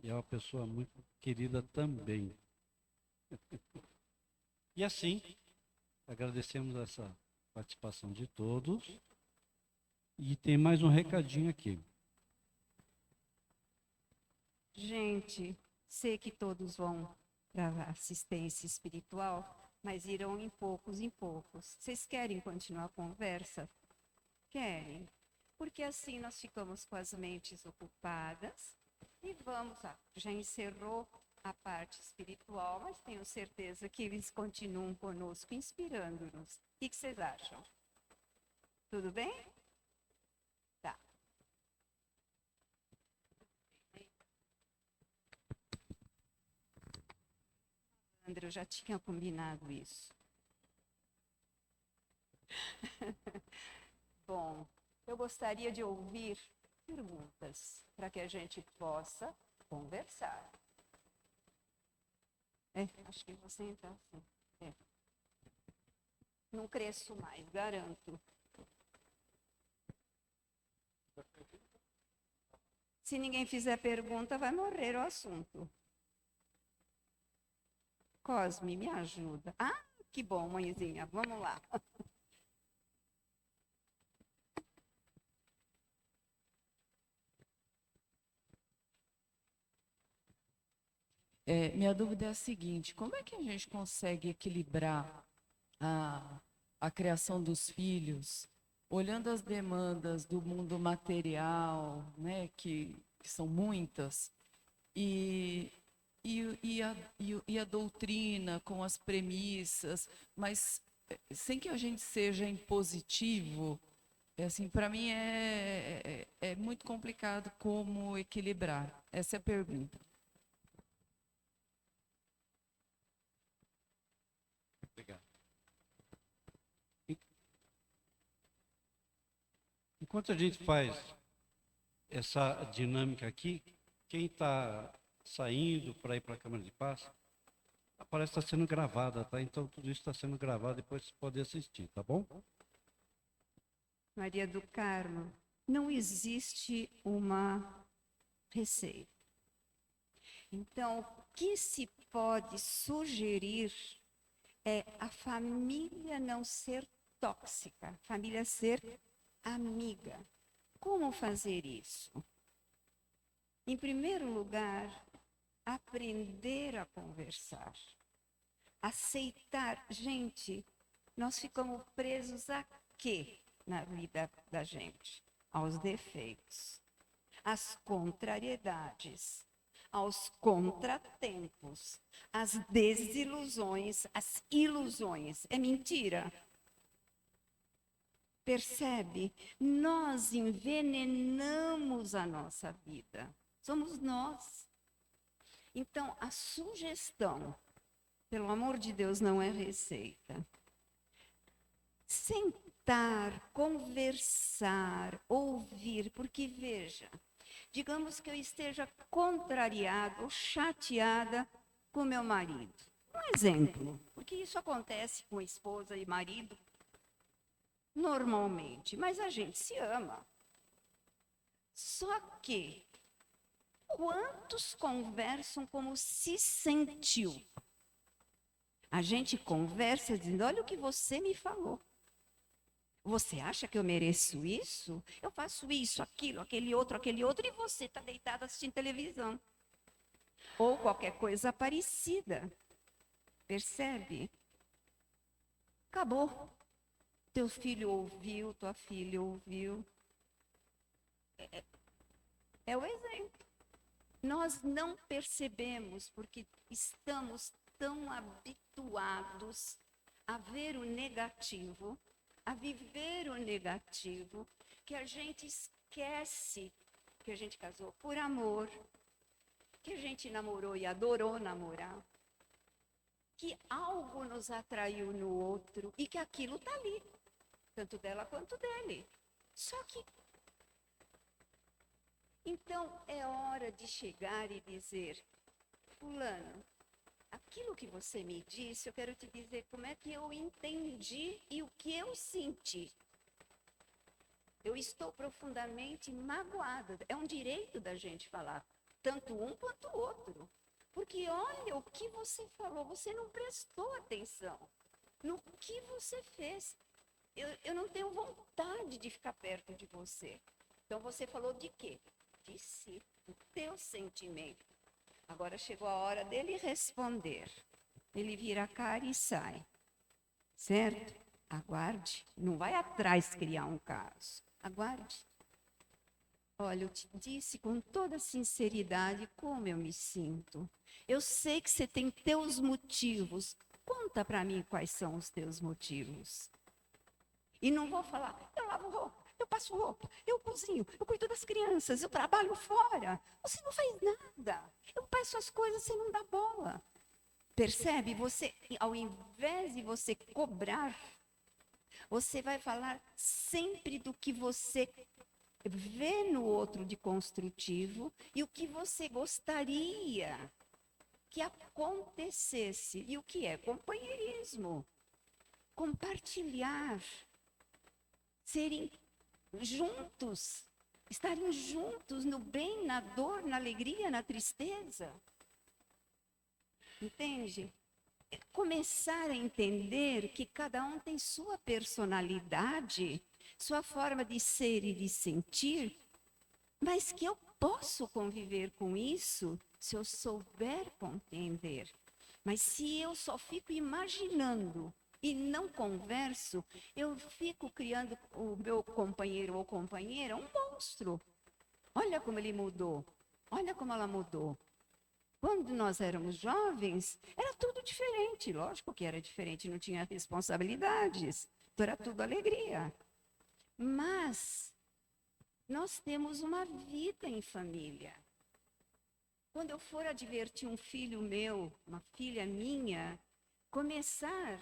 E é uma pessoa muito querida também. E assim, agradecemos essa participação de todos. E tem mais um recadinho aqui. Gente, sei que todos vão para assistência espiritual, mas irão em poucos em poucos. Vocês querem continuar a conversa? Querem? Porque assim nós ficamos com as mentes ocupadas e vamos, já encerrou a parte espiritual, mas tenho certeza que eles continuam conosco, inspirando-nos. O que vocês acham? Tudo bem? Tá. André, eu já tinha combinado isso. Bom, eu gostaria de ouvir perguntas para que a gente possa conversar. Acho que você entra assim. Não cresço mais, garanto. Se ninguém fizer pergunta, vai morrer o assunto. Cosme, me ajuda. Ah, que bom, mãezinha. Vamos lá. Minha dúvida é a seguinte: como é que a gente consegue equilibrar a criação dos filhos, olhando as demandas do mundo material, né, que são muitas, e a doutrina com as premissas, mas sem que a gente seja impositivo? Assim, para mim é muito complicado como equilibrar. Essa é a pergunta. Obrigado. Enquanto a gente faz essa dinâmica aqui, quem está saindo para ir para a Câmara de Paz, a palestra está sendo gravada, tá? Então tudo isso está sendo gravado, depois você pode assistir, tá bom? Maria do Carmo, não existe uma receita. Então, o que se pode sugerir é a família não ser tóxica, família ser amiga. Como fazer isso? Em primeiro lugar, aprender a conversar. Aceitar. Gente, nós ficamos presos a quê na vida da gente? Aos defeitos, às contrariedades, aos contratempos, às desilusões, às ilusões. É mentira? Percebe? Nós envenenamos a nossa vida. Somos nós. Então, a sugestão, pelo amor de Deus, não é receita. Sentar, conversar, ouvir, porque veja, digamos que eu esteja contrariada ou chateada com meu marido. Um exemplo, porque isso acontece com esposa e marido normalmente, mas a gente se ama. Só que, quantos conversam como se sentiu? A gente conversa dizendo, olha o que você me falou. Você acha que eu mereço isso? Eu faço isso, aquilo, aquele outro, e você está deitado assistindo televisão. Ou qualquer coisa parecida. Percebe? Acabou. Teu filho ouviu, tua filha ouviu. É o exemplo. Nós não percebemos porque estamos tão habituados a ver o negativo, a viver o negativo, que a gente esquece que a gente casou por amor, que a gente namorou e adorou namorar, que algo nos atraiu no outro e que aquilo está ali, tanto dela quanto dele. Só que então é hora de chegar e dizer, fulano, aquilo que você me disse, eu quero te dizer como é que eu entendi e o que eu senti. Eu estou profundamente magoada. É um direito da gente falar, tanto um quanto o outro. Porque olha o que você falou, você não prestou atenção no que você fez. Eu não tenho vontade de ficar perto de você. Então você falou de quê? De si, do teu sentimento. Agora chegou a hora dele responder. Ele vira a cara e sai. Certo? Aguarde. Não vai atrás criar um caso. Aguarde. Olha, eu te disse com toda sinceridade como eu me sinto. Eu sei que você tem teus motivos. Conta para mim quais são os teus motivos. E não vou falar, eu lavo roupa, eu passo roupa, eu cozinho, eu cuido das crianças, eu trabalho fora. Você não faz nada. Eu peço as coisas, você não dá bola. Percebe? Você, ao invés de você cobrar, você vai falar sempre do que você vê no outro de construtivo e o que você gostaria que acontecesse. E o que é? Companheirismo. Compartilhar. Serem juntos. Estarem juntos no bem, na dor, na alegria, na tristeza. Entende? Começar a entender que cada um tem sua personalidade, sua forma de ser e de sentir, mas que eu posso conviver com isso se eu souber compreender. Mas se eu só fico imaginando e não converso, eu fico criando o meu companheiro ou companheira um monstro. Olha como ele mudou, olha como ela mudou. Quando nós éramos jovens, era tudo diferente. Lógico que era diferente, não tinha responsabilidades. Então era tudo alegria. Mas nós temos uma vida em família. Quando eu for advertir um filho meu, uma filha minha, começar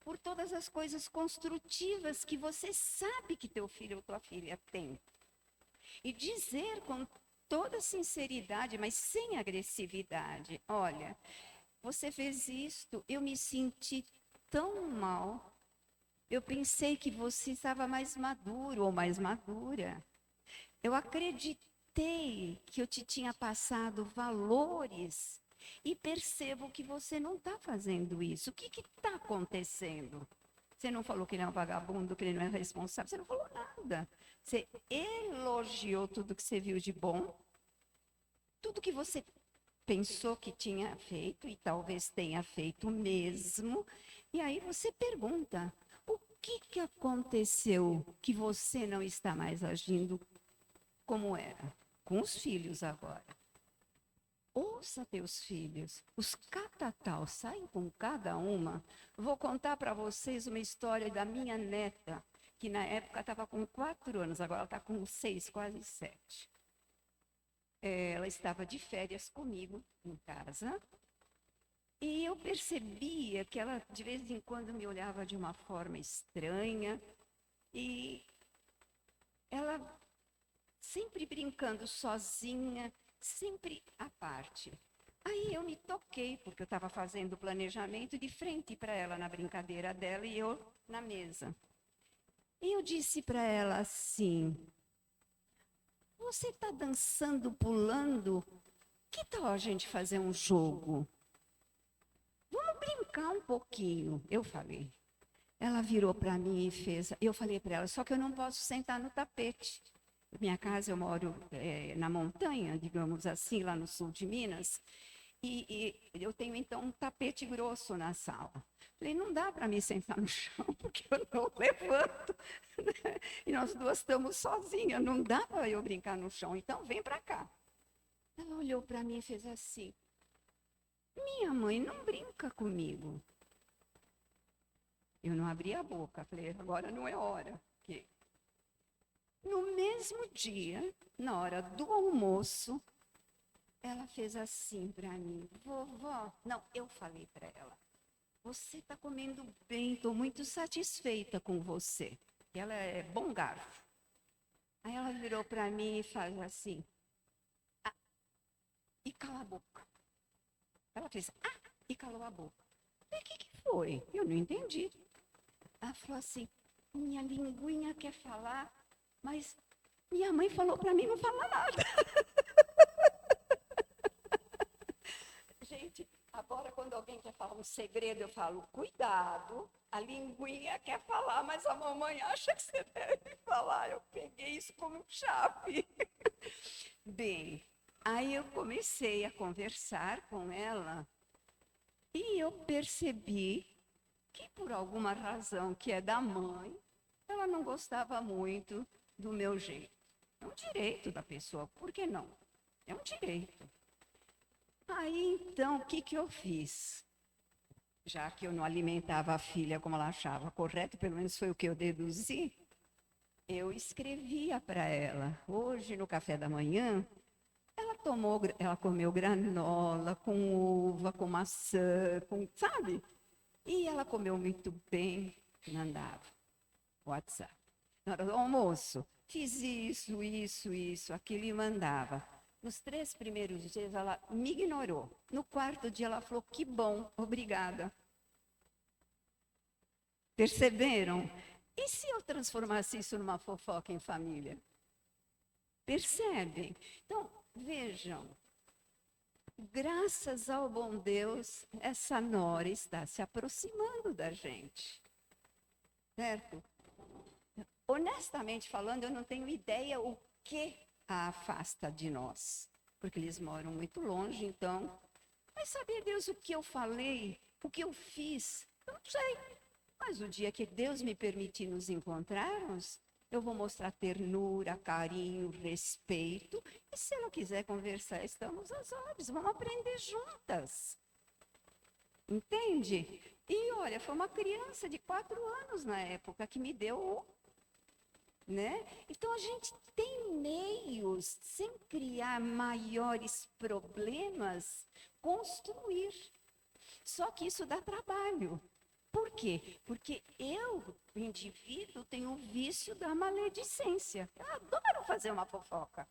por todas as coisas construtivas que você sabe que teu filho ou tua filha tem. E dizer com toda sinceridade, mas sem agressividade, olha, você fez isto, eu me senti tão mal, eu pensei que você estava mais maduro ou mais madura, eu acreditei que eu te tinha passado valores e percebo que você não está fazendo isso, o que está acontecendo? Você não falou que ele é um vagabundo, que ele não é responsável, você não falou nada. Você elogiou tudo que você viu de bom, tudo que você pensou que tinha feito e talvez tenha feito mesmo. E aí você pergunta: o que aconteceu que você não está mais agindo como era? Com os filhos agora. Ouça teus filhos. Os catatal saem com cada uma. Vou contar para vocês uma história da minha neta, que na época estava com 4 anos, agora ela está com 6, quase 7. Ela estava de férias comigo em casa. E eu percebia que ela, de vez em quando, me olhava de uma forma estranha. E ela sempre brincando sozinha, sempre à parte. Aí eu me toquei, porque eu estava fazendo o planejamento de frente para ela na brincadeira dela e eu na mesa. E eu disse para ela assim: você está dançando, pulando? Que tal a gente fazer um jogo? Vamos brincar um pouquinho, eu falei. Ela virou para mim e fez. Eu falei para ela: só que eu não posso sentar no tapete. Minha casa, eu moro na montanha, digamos assim, lá no sul de Minas, e eu tenho, então, um tapete grosso na sala. Falei: não dá para me sentar no chão, porque eu não levanto, né? E nós duas estamos sozinhas, não dá para eu brincar no chão, então vem para cá. Ela olhou para mim e fez assim: minha mãe não brinca comigo. Eu não abri a boca, falei: agora não é hora. Porque no mesmo dia, na hora do almoço, ela fez assim para mim: vovó, não, eu falei para ela: você está comendo bem, estou muito satisfeita com você. Ela é bom garfo. Aí ela virou para mim e faz assim: ah, e cala a boca. Ela fez e calou a boca. E o que foi? Eu não entendi. Ela falou assim: minha linguinha quer falar, mas minha mãe falou para mim não falar nada. Gente, agora quando alguém quer falar um segredo, eu falo: cuidado, a linguinha quer falar, mas a mamãe acha que você deve falar. Eu peguei isso como chave. Bem, aí eu comecei a conversar com ela e eu percebi que, por alguma razão que é da mãe, ela não gostava muito do meu jeito. É um direito da pessoa, por que não? É um direito. Aí, então, o que eu fiz? Já que eu não alimentava a filha como ela achava correto, pelo menos foi o que eu deduzi, eu escrevia para ela. Hoje, no café da manhã, ela comeu granola com uva, com maçã, sabe? E ela comeu muito bem, mandava WhatsApp. Na hora do almoço, fiz isso, aquilo e mandava. Nos 3 primeiros dias, ela me ignorou. No 4º dia, ela falou: que bom, obrigada. Perceberam? E se eu transformasse isso numa fofoca em família? Percebem? Então, vejam, graças ao bom Deus, essa nora está se aproximando da gente. Certo? Honestamente falando, eu não tenho ideia o que a afasta de nós. Porque eles moram muito longe, então... Mas saber, Deus, o que eu falei, o que eu fiz, eu não sei. Mas o dia que Deus me permitir nos encontrarmos, eu vou mostrar ternura, carinho, respeito. E se ela quiser conversar, estamos às ordens. Vamos aprender juntas. Entende? E olha, foi uma criança de 4 anos na época que me deu, né? Então a gente tem meios, sem criar maiores problemas, construir. Só que isso dá trabalho. Por quê? Porque eu, o indivíduo, tenho o vício da maledicência. Eu adoro fazer uma fofoca.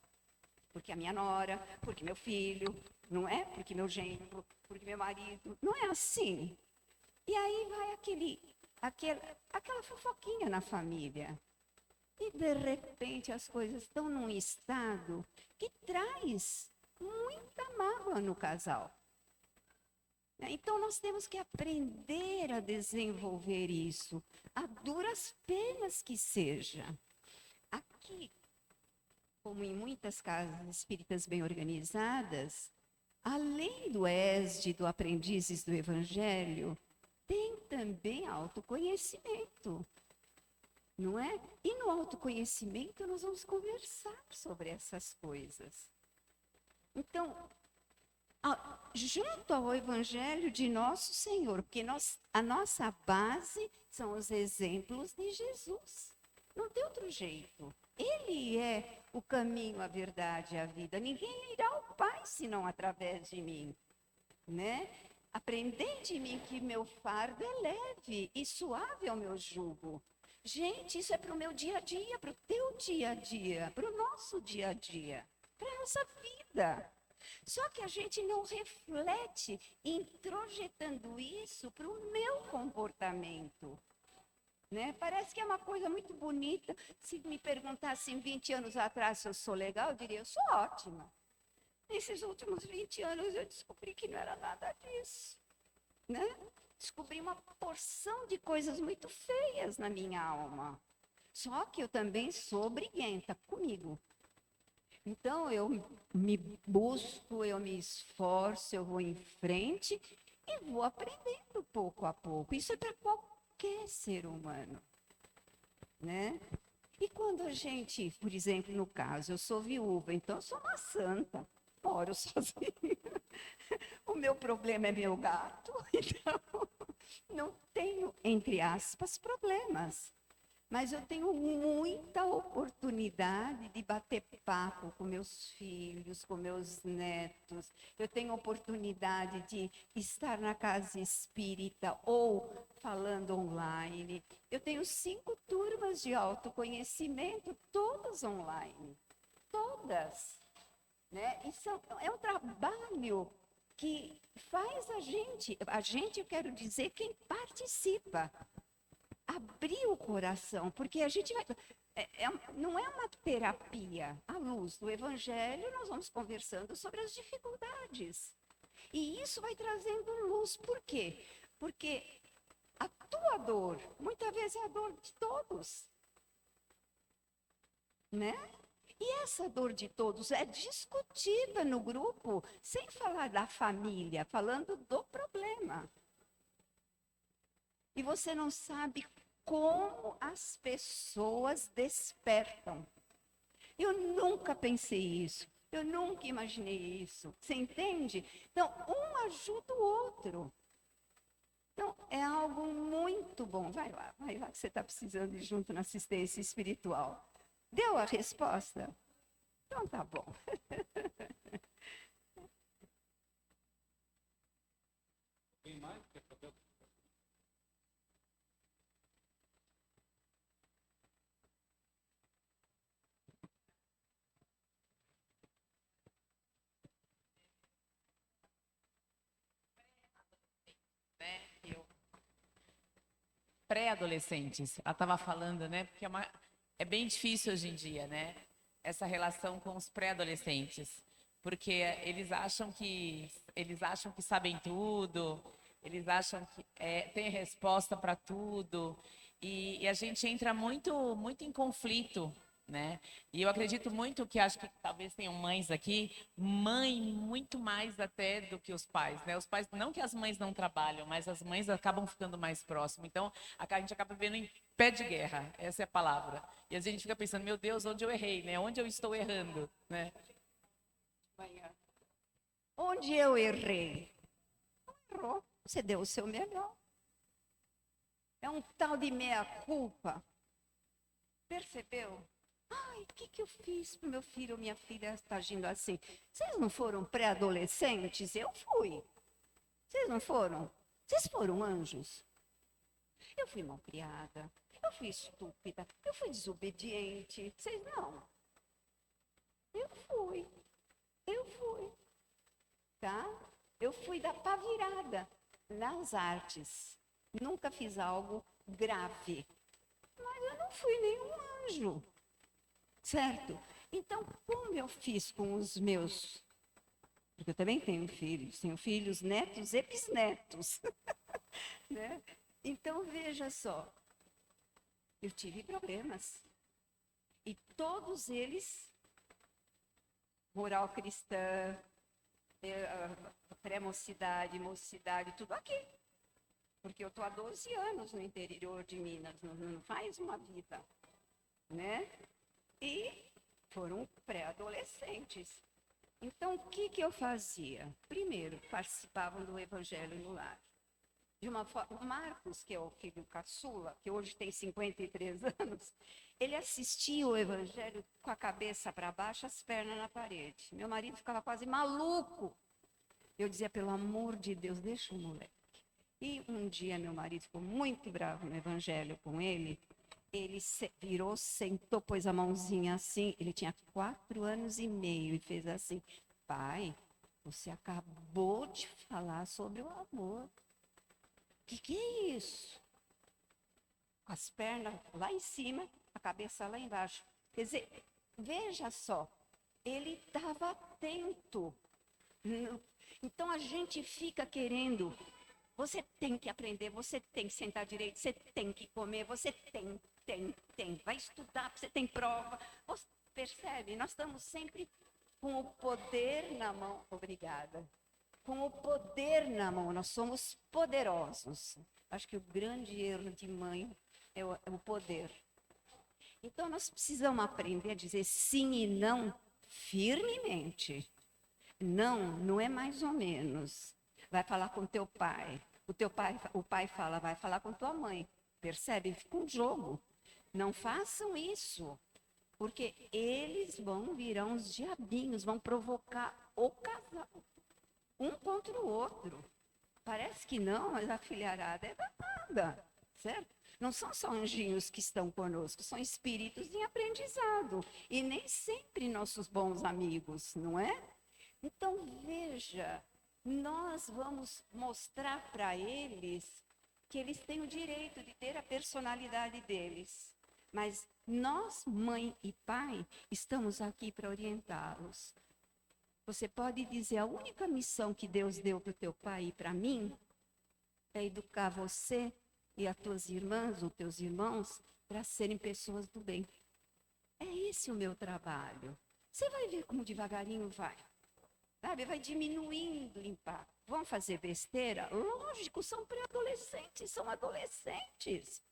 Porque a minha nora, porque meu filho, não é? Porque meu genro, porque meu marido. Não é assim. E aí vai aquela fofoquinha na família. E, de repente, as coisas estão num estado que traz muita mágoa no casal. Né? Então, nós temos que aprender a desenvolver isso, a duras penas que seja. Aqui, como em muitas casas espíritas bem organizadas, além do ESD, do Aprendizes do Evangelho, tem também autoconhecimento, não é? E no autoconhecimento nós vamos conversar sobre essas coisas. Então, junto ao Evangelho de Nosso Senhor, porque a nossa base são os exemplos de Jesus. Não tem outro jeito. Ele é o caminho, a verdade e a vida. Ninguém irá ao Pai senão através de mim, né? Aprendei de mim que meu fardo é leve e suave é o meu jugo. Gente, isso é para o meu dia a dia, para o teu dia a dia, para o nosso dia a dia, para a nossa vida. Só que a gente não reflete introjetando isso para o meu comportamento. Né? Parece que é uma coisa muito bonita. Se me perguntassem 20 anos atrás se eu sou legal, eu diria, eu sou ótima. Nesses últimos 20 anos eu descobri que não era nada disso. Né? Descobri uma porção de coisas muito feias na minha alma. Só que eu também sou briguenta comigo. Então eu me busco, eu me esforço, eu vou em frente e vou aprendendo pouco a pouco. Isso é para qualquer ser humano, né? E quando a gente, por exemplo, no caso, eu sou viúva, então eu sou uma santa, moro sozinha. O meu problema é meu gato, então não tenho, entre aspas, problemas. Mas eu tenho muita oportunidade de bater papo com meus filhos, com meus netos. Eu tenho oportunidade de estar na casa espírita ou falando online. Eu tenho 5 turmas de autoconhecimento, todas online. Todas. Né? Isso é um trabalho que faz a gente, eu quero dizer, quem participa, abrir o coração, porque a gente vai... não é uma terapia. À luz do Evangelho, nós vamos conversando sobre as dificuldades. E isso vai trazendo luz. Por quê? Porque a tua dor, muitas vezes é a dor de todos. Né? E essa dor de todos é discutida no grupo, sem falar da família, falando do problema. E você não sabe como as pessoas despertam. Eu nunca pensei isso, eu nunca imaginei isso. Você entende? Então, um ajuda o outro. Então, é algo muito bom. Vai lá, que você está precisando ir junto na assistência espiritual. Deu a resposta? Então, tá bom. Quem mais quer saber? Pré-adolescentes, ela estava falando, né? Porque é bem difícil hoje em dia, né? Essa relação com os pré-adolescentes, porque eles acham que sabem tudo, eles acham que tem resposta para tudo, e a gente entra muito muito em conflito, né? E eu acredito muito que, acho que talvez tenham mães aqui, mãe muito mais até do que os pais, né? Os pais, não que as mães não trabalham, mas as mães acabam ficando mais próximas. Então, a gente acaba vivendo em pé de guerra, essa é a palavra. E a gente fica pensando, meu Deus, onde eu errei, né? Onde eu estou errando, né? Onde eu errei? Não errou, você deu o seu melhor. É um tal de meia-culpa. Percebeu? Ai, o que eu fiz para o meu filho ou minha filha estar agindo assim? Vocês não foram pré-adolescentes? Eu fui. Vocês não foram? Vocês foram anjos? Eu fui malcriada, eu fui estúpida, eu fui desobediente. Vocês não? Eu fui. Tá? Eu fui da pá virada nas artes. Nunca fiz algo grave. Mas eu não fui nenhum anjo. Certo? Então, como eu fiz com os meus Porque eu também tenho filhos, netos e bisnetos. Né? Então, veja só, eu tive problemas. E todos eles, moral cristã, pré-mocidade, mocidade, tudo aqui. Porque eu estou há 12 anos no interior de Minas, não faz uma vida, né? E foram pré-adolescentes. Então, o que eu fazia? Primeiro, participavam do Evangelho no Lar. De uma forma, o Marcos, que é o filho caçula, que hoje tem 53 anos, ele assistia o Evangelho com a cabeça para baixo, as pernas na parede. Meu marido ficava quase maluco. Eu dizia, pelo amor de Deus, deixa o moleque. E um dia meu marido ficou muito bravo no Evangelho com ele. Ele virou, sentou, pôs a mãozinha assim. Ele tinha 4 anos e meio e fez assim: pai, você acabou de falar sobre o amor. O que é isso? Com as pernas lá em cima, a cabeça lá embaixo. Quer dizer, veja só, ele estava atento. Então a gente fica querendo. Você tem que aprender, você tem que sentar direito, você tem que comer, você tem. Vai estudar, você tem prova. Você percebe? Nós estamos sempre com o poder na mão. Obrigada. Com o poder na mão, nós somos poderosos. Acho que o grande erro de mãe é o poder. Então, nós precisamos aprender a dizer sim e não firmemente. Não, não é mais ou menos. Vai falar com teu pai. O pai fala, vai falar com tua mãe. Percebe? Fica um jogo. Não façam isso. Porque eles virão os diabinhos, vão provocar o casal. Um contra o outro. Parece que não, mas a filharada é danada, certo? Não são só anjinhos que estão conosco, são espíritos em aprendizado. E nem sempre nossos bons amigos, não é? Então, veja, nós vamos mostrar para eles que eles têm o direito de ter a personalidade deles. Mas nós, mãe e pai, estamos aqui para orientá-los. Você pode dizer, a única missão que Deus deu para o teu pai e para mim é educar você e as tuas irmãs ou teus irmãos para serem pessoas do bem. É esse o meu trabalho. Você vai ver como devagarinho vai. Sabe? Vai diminuindo o impacto. Vão fazer besteira? Lógico, são pré-adolescentes, são adolescentes.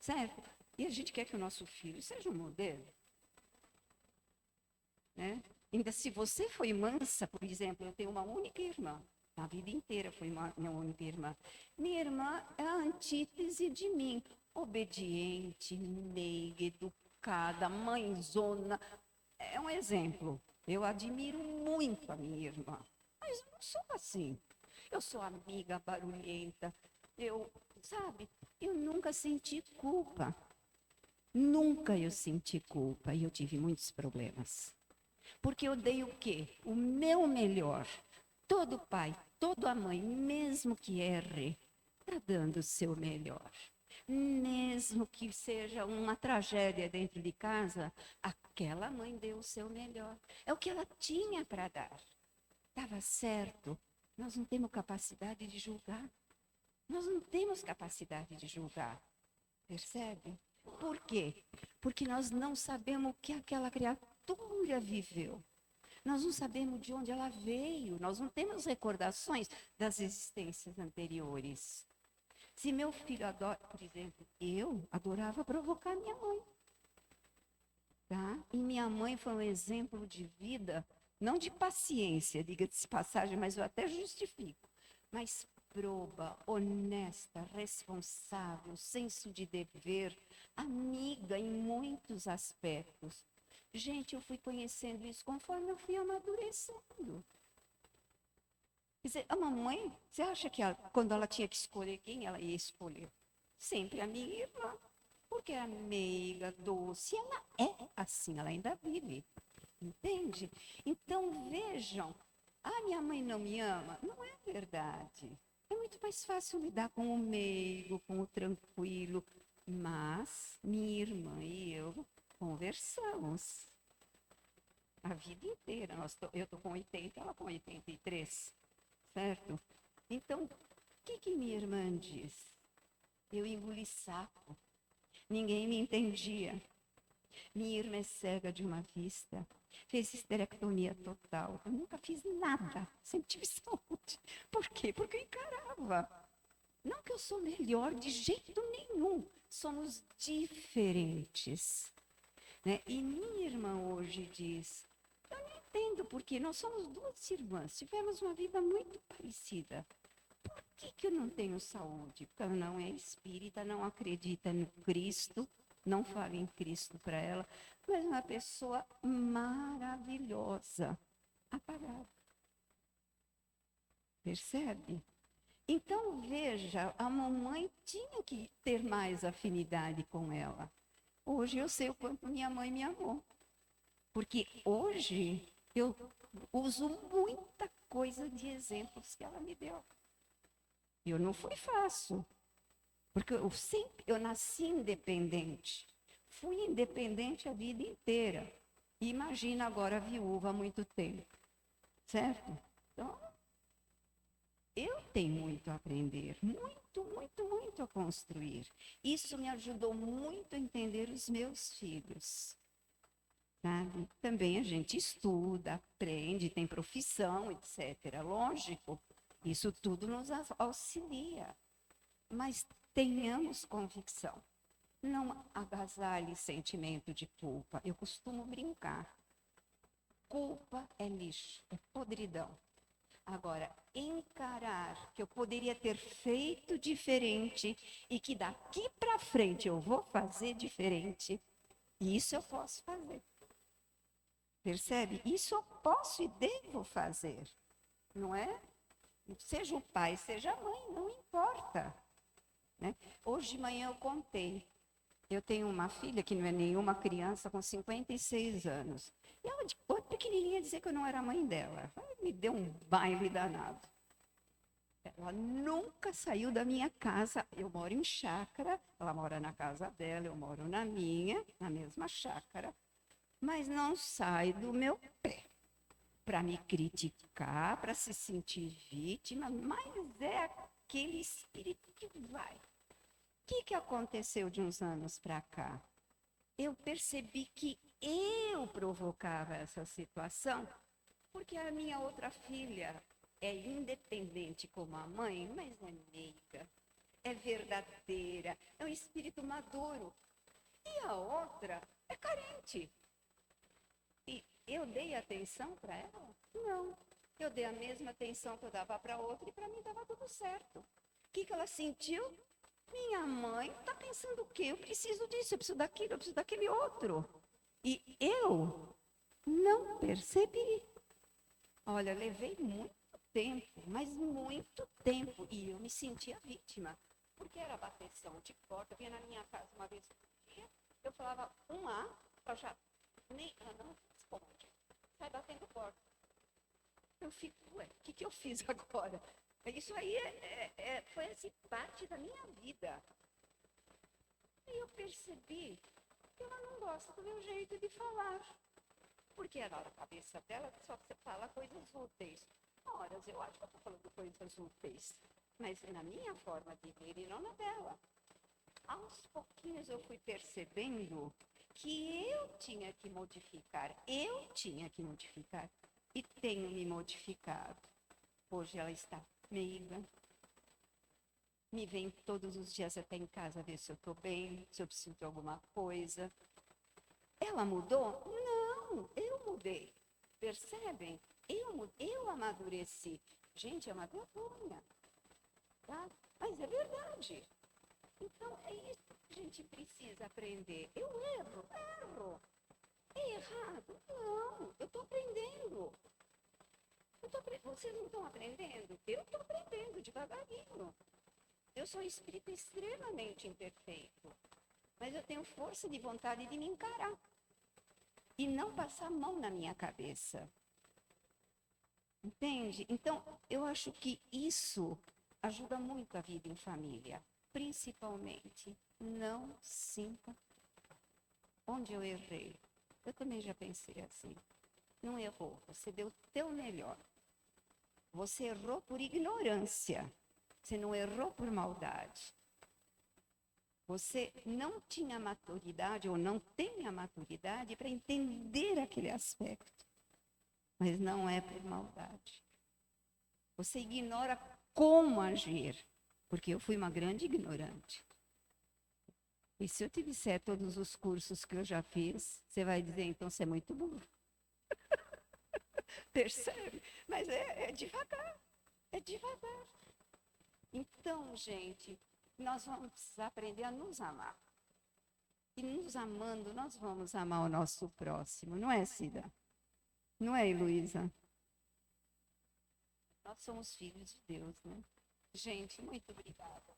Certo? E a gente quer que o nosso filho seja um modelo. Né? Ainda se você foi mansa, por exemplo, eu tenho uma única irmã. A vida inteira foi minha única irmã. Minha irmã é a antítese de mim. Obediente, meiga, educada, mãezona. É um exemplo. Eu admiro muito a minha irmã. Mas eu não sou assim. Eu sou amiga, barulhenta. Eu nunca senti culpa. Nunca eu senti culpa. E eu tive muitos problemas. Porque eu dei o quê? O meu melhor. Todo pai, toda mãe, mesmo que erre, está dando o seu melhor. Mesmo que seja uma tragédia dentro de casa, aquela mãe deu o seu melhor. É o que ela tinha para dar. Estava certo. Nós não temos capacidade de julgar. Nós não temos capacidade de julgar. Percebe? Por quê? Porque nós não sabemos o que aquela criatura viveu. Nós não sabemos de onde ela veio. Nós não temos recordações das existências anteriores. Se meu filho adora, por exemplo, eu adorava provocar minha mãe. Tá? E minha mãe foi um exemplo de vida, não de paciência, diga-se passagem, mas eu até justifico. Mas proba, honesta, responsável, senso de dever, amiga em muitos aspectos. Gente, eu fui conhecendo isso conforme eu fui amadurecendo. Quer dizer, a mamãe, você acha que quando ela tinha que escolher quem ela ia escolher? Sempre a minha irmã. Porque era meiga, doce, ela é assim, ela ainda vive. Entende? Então, vejam, minha mãe não me ama. Não é verdade. É muito mais fácil lidar com o meigo, com o tranquilo. Mas minha irmã e eu conversamos. a vida inteira. Eu estou com 80, ela com 83, certo? Então, o que minha irmã diz? Eu engoli sapo, ninguém me entendia. Minha irmã é cega de uma vista, fez esterectomia total. Eu nunca fiz nada, sempre tive saúde. Por quê? Porque eu encarava. Não que eu sou melhor de jeito nenhum, somos diferentes. Né? E minha irmã hoje diz, eu não entendo porque nós somos duas irmãs, tivemos uma vida muito parecida. Por que eu não tenho saúde? Porque ela não é espírita, não acredita no Cristo, não fala em Cristo para ela, mas é uma pessoa maravilhosa, apagada. Percebe? Então, veja, a mamãe tinha que ter mais afinidade com ela. Hoje eu sei o quanto minha mãe me amou. Porque hoje eu uso muita coisa de exemplos que ela me deu. Eu não fui fácil. Porque eu nasci independente. Fui independente a vida inteira. E imagina agora viúva há muito tempo. Certo? Então, eu tenho muito a aprender, muito a construir. Isso me ajudou muito a entender os meus filhos. Sabe? Também a gente estuda, aprende, tem profissão, etc. Lógico, isso tudo nos auxilia. Mas tenhamos convicção. Não agasalhe sentimento de culpa. Eu costumo brincar. Culpa é lixo, é podridão. Agora, encarar que eu poderia ter feito diferente e que daqui para frente eu vou fazer diferente, isso eu posso fazer. Percebe? Isso eu posso e devo fazer. Não é? Seja o pai, seja a mãe, não importa. Né? Hoje de manhã eu contei. Eu tenho uma filha que não é nenhuma criança, com 56 anos. E ela, de pequenininha, dizia que eu não era mãe dela. Me deu um baile danado. Ela nunca saiu da minha casa. Eu moro em chácara, ela mora na casa dela, eu moro na minha, na mesma chácara. Mas não sai do meu pé para me criticar, para se sentir vítima, mas é aquele espírito que vai. O que aconteceu de uns anos para cá? Eu percebi que eu provocava essa situação, porque a minha outra filha é independente como a mãe, mas é meiga, é verdadeira, é um espírito maduro. E a outra é carente. E eu dei atenção para ela? Não. Eu dei a mesma atenção que eu dava para a outra e para mim estava tudo certo. O que ela sentiu? Minha mãe está pensando o quê? Eu preciso disso, eu preciso daquilo, eu preciso daquele outro. E eu não percebi. Olha, levei muito tempo, mas muito tempo. E eu me sentia vítima. Porque era bateção de porta. Eu vinha na minha casa uma vez por dia, eu falava ela já ela não responde. Sai batendo porta. Eu fico, ué, o que eu fiz agora? Isso aí foi assim, parte da minha vida. E eu percebi que ela não gosta do meu jeito de falar. Porque na cabeça dela só você fala coisas úteis. Horas eu acho que eu estou falando coisas úteis. Mas na minha forma de ver e não na dela. Aos pouquinhos eu fui percebendo que eu tinha que modificar. E tenho me modificado. Hoje ela está meiga. Me vem todos os dias até em casa ver se eu estou bem, se eu preciso de alguma coisa. Ela mudou? Não, eu mudei. Percebem? Eu amadureci. Gente, é uma vergonha. Tá? Mas é verdade. Então, é isso que a gente precisa aprender. Eu erro. É errado? Não, eu estou aprendendo. Vocês não estão aprendendo? Eu estou aprendendo devagarinho. Eu sou um espírito extremamente imperfeito. Mas eu tenho força de vontade de me encarar. E não passar a mão na minha cabeça. Entende? Então, eu acho que isso ajuda muito a vida em família. Principalmente, não sinta onde eu errei. Eu também já pensei assim. não errou. Você deu o teu melhor. Você errou por ignorância. Você não errou por maldade. Você não tinha maturidade ou não tem a maturidade para entender aquele aspecto. Mas não é por maldade. Você ignora como agir, porque eu fui uma grande ignorante. E se eu te disser todos os cursos que eu já fiz, você vai dizer, então você é muito burro. Percebe? Mas é devagar. É devagar. Então, gente, nós vamos precisar aprender a nos amar. E nos amando, nós vamos amar o nosso próximo. Não é, Cida? Não é, Heloísa? Nós somos filhos de Deus, né? Gente, muito obrigada.